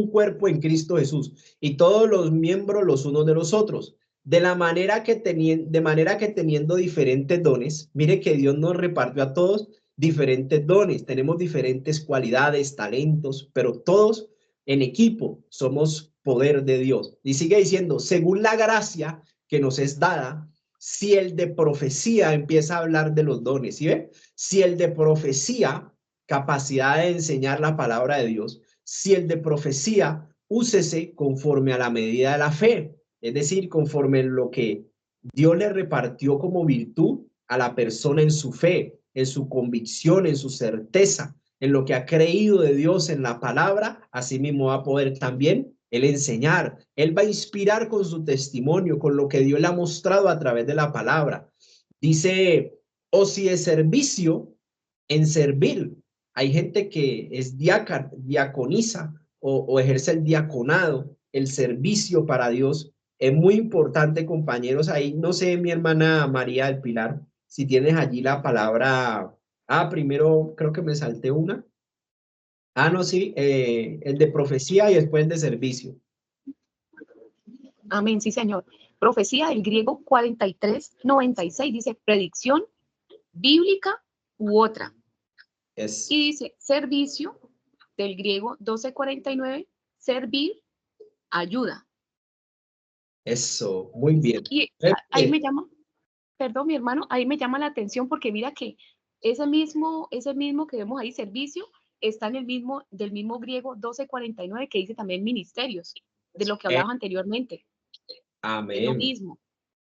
cuerpo en Cristo Jesús y todos los miembros los unos de los otros. De manera que teniendo diferentes dones, mire que Dios nos repartió a todos diferentes dones, tenemos diferentes cualidades, talentos, pero todos en equipo somos poder de Dios. Y sigue diciendo, según la gracia que nos es dada, si el de profecía empieza a hablar de los dones, ¿sí ve? Si el de profecía, capacidad de enseñar la palabra de Dios, si el de profecía, úsese conforme a la medida de la fe, es decir, conforme lo que Dios le repartió como virtud a la persona en su fe, en su convicción, en su certeza, en lo que ha creído de Dios en la palabra, así mismo va a poder también él enseñar. Él va a inspirar con su testimonio, con lo que Dios le ha mostrado a través de la palabra. Dice, o si es servicio, en servir. Hay gente que es diaconiza o ejerce el diaconado, el servicio para Dios. Es muy importante, compañeros. Ahí no sé, mi hermana María del Pilar, si tienes allí la palabra. Primero creo que me salté una. No, sí, el de profecía y después de servicio. Amén, sí, Señor. Profecía del griego 4396 dice predicción bíblica u otra. Y dice servicio del griego 1249, servir, ayuda. Eso, muy bien. Y ahí me llama, perdón, mi hermano, ahí me llama la atención porque mira que ese mismo que vemos ahí, servicio, está en del mismo griego 1249 que dice también ministerios, de lo que hablaba anteriormente. Amén. Es lo mismo.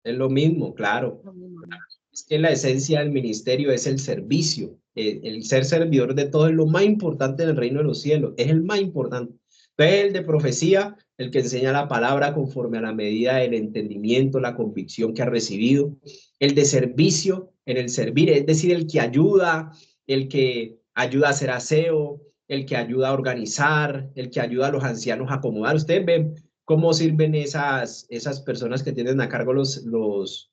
Es lo mismo, claro. Lo mismo. Es que la esencia del ministerio es el servicio. El ser servidor de todo es lo más importante en el reino de los cielos. Es el más importante. Entonces, el de profecía, el que enseña la palabra conforme a la medida del entendimiento, la convicción que ha recibido. El de servicio, en el servir, es decir, el que ayuda a hacer aseo, el que ayuda a organizar, el que ayuda a los ancianos a acomodar. Ustedes ven cómo sirven esas personas que tienen a cargo los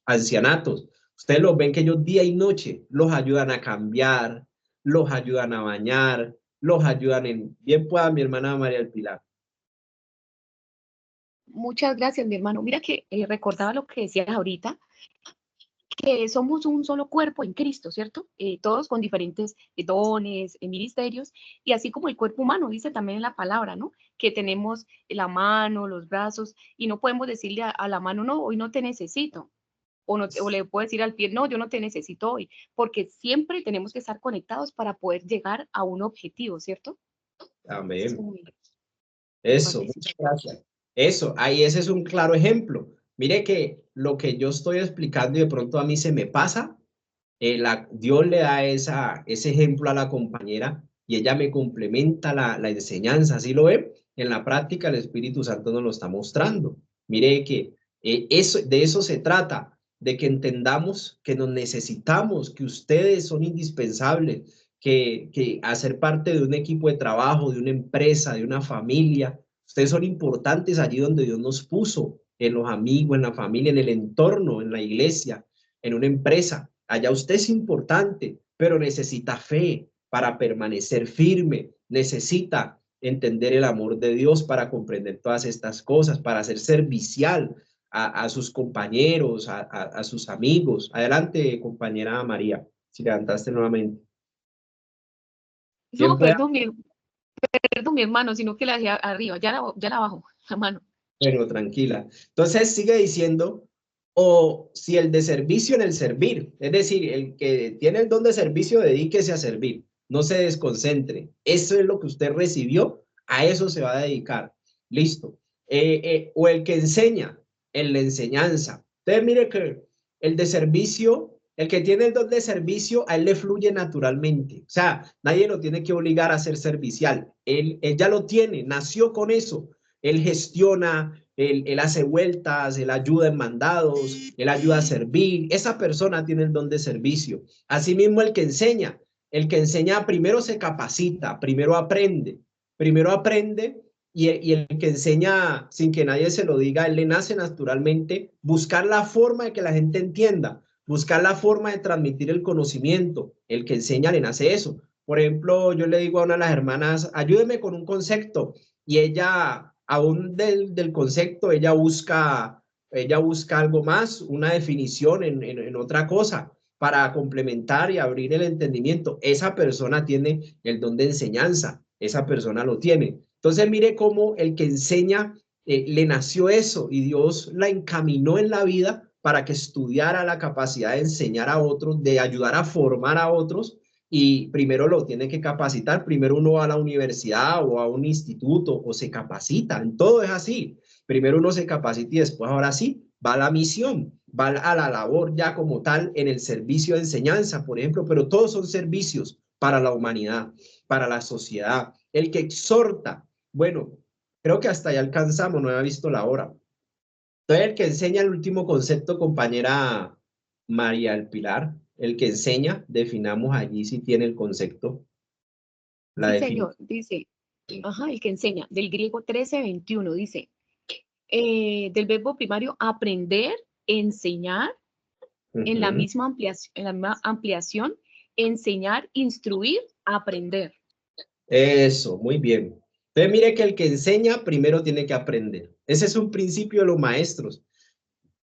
ancianatos. Ustedes los ven que ellos día y noche los ayudan a cambiar, los ayudan a bañar, los ayudan en... Bien pueda mi hermana María del Pilar. Muchas gracias, mi hermano. Mira que recordaba lo que decías ahorita, que somos un solo cuerpo en Cristo, ¿cierto? Todos con diferentes dones, ministerios, y así como el cuerpo humano, dice también en la palabra, ¿no? Que tenemos la mano, los brazos, y no podemos decirle a la mano, no, hoy no te necesito, o le puedo decir al pie, no, yo no te necesito hoy, porque siempre tenemos que estar conectados para poder llegar a un objetivo, ¿cierto? Amén. Eso, muchas gracias. Eso, ahí ese es un claro ejemplo. Mire que lo que yo estoy explicando y de pronto a mí se me pasa, Dios le da ese ejemplo a la compañera y ella me complementa la enseñanza. ¿Sí lo ve? En la práctica el Espíritu Santo nos lo está mostrando. Mire que de eso se trata, de que entendamos que nos necesitamos, que ustedes son indispensables, que hacer parte de un equipo de trabajo, de una empresa, de una familia, ustedes son importantes allí donde Dios nos puso, en los amigos, en la familia, en el entorno, en la iglesia, en una empresa. Allá usted es importante, pero necesita fe para permanecer firme, necesita entender el amor de Dios para comprender todas estas cosas, para ser servicial a sus compañeros, a sus amigos. Adelante, compañera María, si levantaste nuevamente. No, perdón, mi hermano, sino que la dejé arriba, ya la bajo, la mano. Bueno, tranquila. Entonces sigue diciendo, o si el de servicio en el servir, es decir, el que tiene el don de servicio, dedíquese a servir, no se desconcentre. Eso es lo que usted recibió, a eso se va a dedicar. Listo. O el que enseña, en la enseñanza. Entonces mire que el de servicio, el que tiene el don de servicio, a él le fluye naturalmente. O sea, nadie lo tiene que obligar a ser servicial. Él ya lo tiene, nació con eso. Él gestiona, él hace vueltas, él ayuda en mandados, él ayuda a servir. Esa persona tiene el don de servicio. Asimismo, el que enseña El que enseña primero se capacita, primero aprende y el que enseña sin que nadie se lo diga, él le nace naturalmente buscar la forma de que la gente entienda, buscar la forma de transmitir el conocimiento. El que enseña le nace eso. Por ejemplo, yo le digo a una de las hermanas, ayúdeme con un concepto, y ella, aún del concepto, ella busca algo más, una definición en otra cosa para complementar y abrir el entendimiento. Esa persona tiene el don de enseñanza, esa persona lo tiene. Entonces mire cómo el que enseña le nació eso y Dios la encaminó en la vida para que estudiara la capacidad de enseñar a otros, de ayudar a formar a otros, y primero lo tiene que capacitar. Primero uno va a la universidad o a un instituto o se capacita, en todo es así. Primero uno se capacita y después ahora sí va a la misión, va a la labor ya como tal en el servicio de enseñanza, por ejemplo, pero todos son servicios para la humanidad, para la sociedad. El que exhorta, bueno, creo que hasta ya alcanzamos, no había visto la hora. Entonces, el que enseña el último concepto, compañera María del Pilar, el que enseña, definamos allí si tiene el concepto. Sí, señor, dice, el que enseña, del griego 13:21, dice, del verbo primario aprender, enseñar, en la misma ampliación, enseñar, instruir, aprender. Eso, muy bien. Entonces mire que el que enseña primero tiene que aprender. Ese es un principio de los maestros.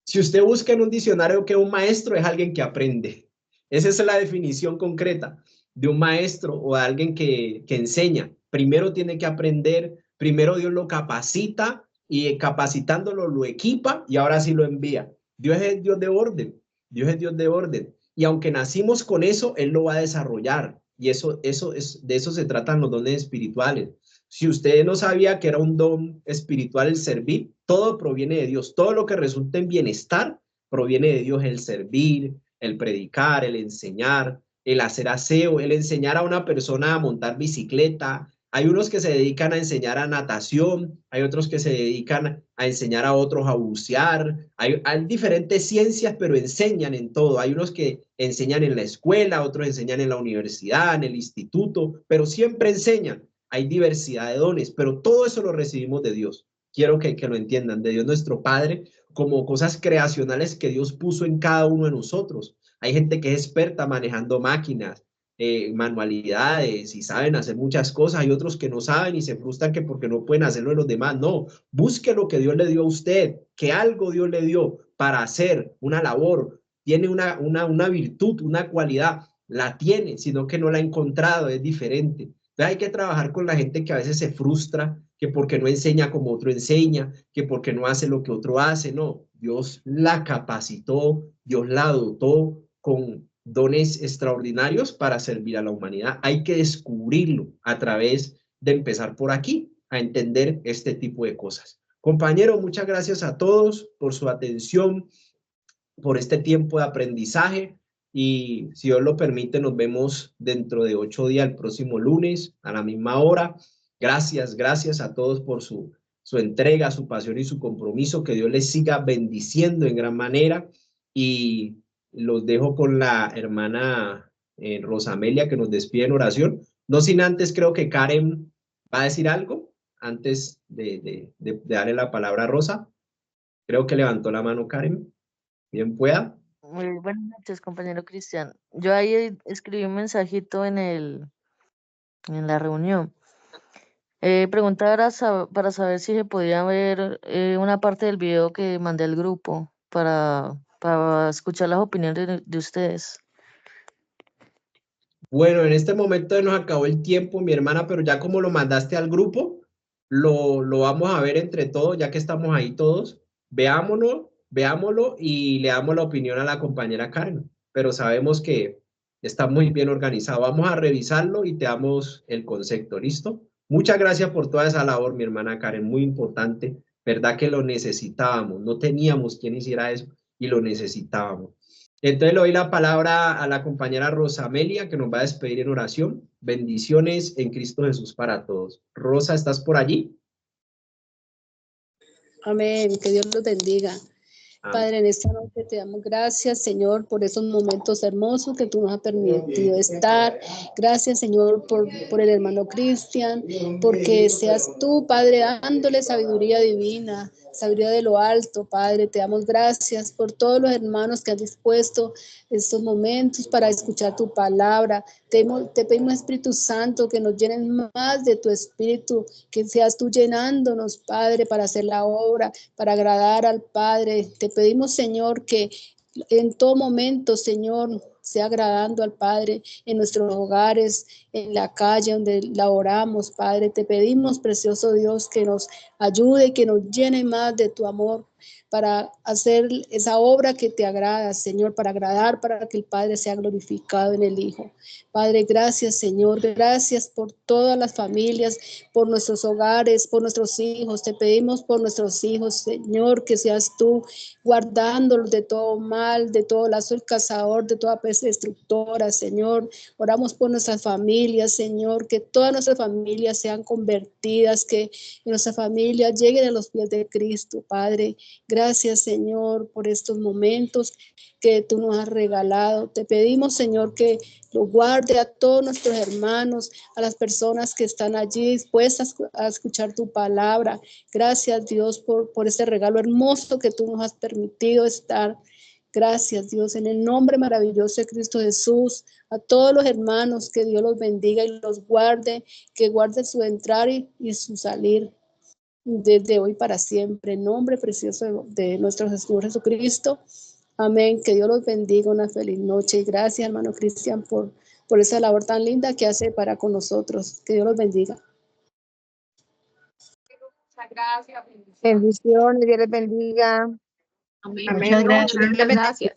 Si usted busca en un diccionario que un maestro es alguien que aprende. Esa es la definición concreta de un maestro o de alguien que enseña. Primero tiene que aprender, primero Dios lo capacita y capacitándolo lo equipa y ahora sí lo envía. Dios es Dios de orden, Dios es Dios de orden. Y aunque nacimos con eso, Él lo va a desarrollar. Y de eso se tratan los dones espirituales. Si usted no sabía que era un don espiritual el servir, todo proviene de Dios. Todo lo que resulta en bienestar proviene de Dios. El servir, el predicar, el enseñar, el hacer aseo, el enseñar a una persona a montar bicicleta. Hay unos que se dedican a enseñar a natación, hay otros que se dedican a enseñar a otros a bucear. Hay diferentes ciencias, pero enseñan en todo. Hay unos que enseñan en la escuela, otros enseñan en la universidad, en el instituto, pero siempre enseñan. Hay diversidad de dones, pero todo eso lo recibimos de Dios. Quiero que lo entiendan, de Dios nuestro Padre, como cosas creacionales que Dios puso en cada uno de nosotros. Hay gente que es experta manejando máquinas, manualidades y saben hacer muchas cosas. Hay otros que no saben y se frustran que porque no pueden hacerlo de los demás. No, busque lo que Dios le dio a usted, que algo Dios le dio para hacer una labor. Tiene una virtud, una cualidad, la tiene, sino que no la ha encontrado, es diferente. Hay que trabajar con la gente que a veces se frustra, que porque no enseña como otro enseña, que porque no hace lo que otro hace. No, Dios la capacitó, Dios la dotó con dones extraordinarios para servir a la humanidad. Hay que descubrirlo a través de empezar por aquí, a entender este tipo de cosas. Compañero, muchas gracias a todos por su atención, por este tiempo de aprendizaje. Y si Dios lo permite, nos vemos dentro de 8 días, el próximo lunes, a la misma hora. Gracias a todos por su entrega, su pasión y su compromiso. Que Dios les siga bendiciendo en gran manera. Y los dejo con la hermana Rosamelia, que nos despide en oración. No sin antes, creo que Karen va a decir algo antes de darle la palabra a Rosa. Creo que levantó la mano Karen. Bien pueda. Muy buenas noches, compañero Cristian. Yo ahí escribí un mensajito en la reunión. Preguntar para saber si se podía ver una parte del video que mandé al grupo para escuchar las opiniones de ustedes. Bueno, en este momento nos acabó el tiempo, mi hermana, pero ya como lo mandaste al grupo, lo vamos a ver entre todos, ya que estamos ahí todos. Veámoslo y le damos la opinión a la compañera Karen, pero sabemos que está muy bien organizado. Vamos a revisarlo y te damos el concepto, ¿listo? Muchas gracias por toda esa labor, mi hermana Karen, muy importante. ¿Verdad que lo necesitábamos? No teníamos quien hiciera eso y lo necesitábamos. Entonces le doy la palabra a la compañera Rosa Amelia, que nos va a despedir en oración. Bendiciones en Cristo Jesús para todos. Rosa, ¿estás por allí? Amén, que Dios los bendiga. Padre, en esta noche te damos gracias, Señor, por esos momentos hermosos que tú nos has permitido estar. Gracias, Señor, por el hermano Cristian, porque seas tú, Padre, dándole sabiduría divina, sabiduría de lo alto, Padre. Te damos gracias por todos los hermanos que han dispuesto estos momentos para escuchar tu palabra. Te pedimos, Espíritu Santo, que nos llenen más de tu Espíritu, que seas tú llenándonos, Padre, para hacer la obra, para agradar al Padre. Te pedimos, Señor, que en todo momento, Señor, sea agradando al Padre en nuestros hogares, en la calle donde laboramos, Padre. Te pedimos, precioso Dios, que nos ayude, que nos llene más de tu amor para hacer esa obra que te agrada, Señor, para agradar, para que el Padre sea glorificado en el Hijo. Padre, gracias, Señor, gracias por todas las familias, por nuestros hogares, por nuestros hijos. Te pedimos por nuestros hijos, Señor, que seas tú guardándolos de todo mal, de todo lazo del cazador, de toda peste destructora, Señor. Oramos por nuestras familias, Señor, que todas nuestras familias sean convertidas, que nuestras familias lleguen a los pies de Cristo, Padre. Gracias, Señor, por estos momentos que tú nos has regalado. Te pedimos, Señor, que lo guarde a todos nuestros hermanos, a las personas que están allí dispuestas a escuchar tu palabra. Gracias, Dios, por este regalo hermoso que tú nos has permitido estar. Gracias, Dios, en el nombre maravilloso de Cristo Jesús, a todos los hermanos, que Dios los bendiga y los guarde, que guarde su entrar y su salir desde hoy para siempre. En nombre precioso de nuestro Señor Jesucristo. Amén. Que Dios los bendiga. Una feliz noche. Y gracias, hermano Cristian, por esa labor tan linda que hace para con nosotros. Que Dios los bendiga. Muchas gracias. Bendiciones, Dios les bendiga. Amén. Muchas gracias. Muchas gracias.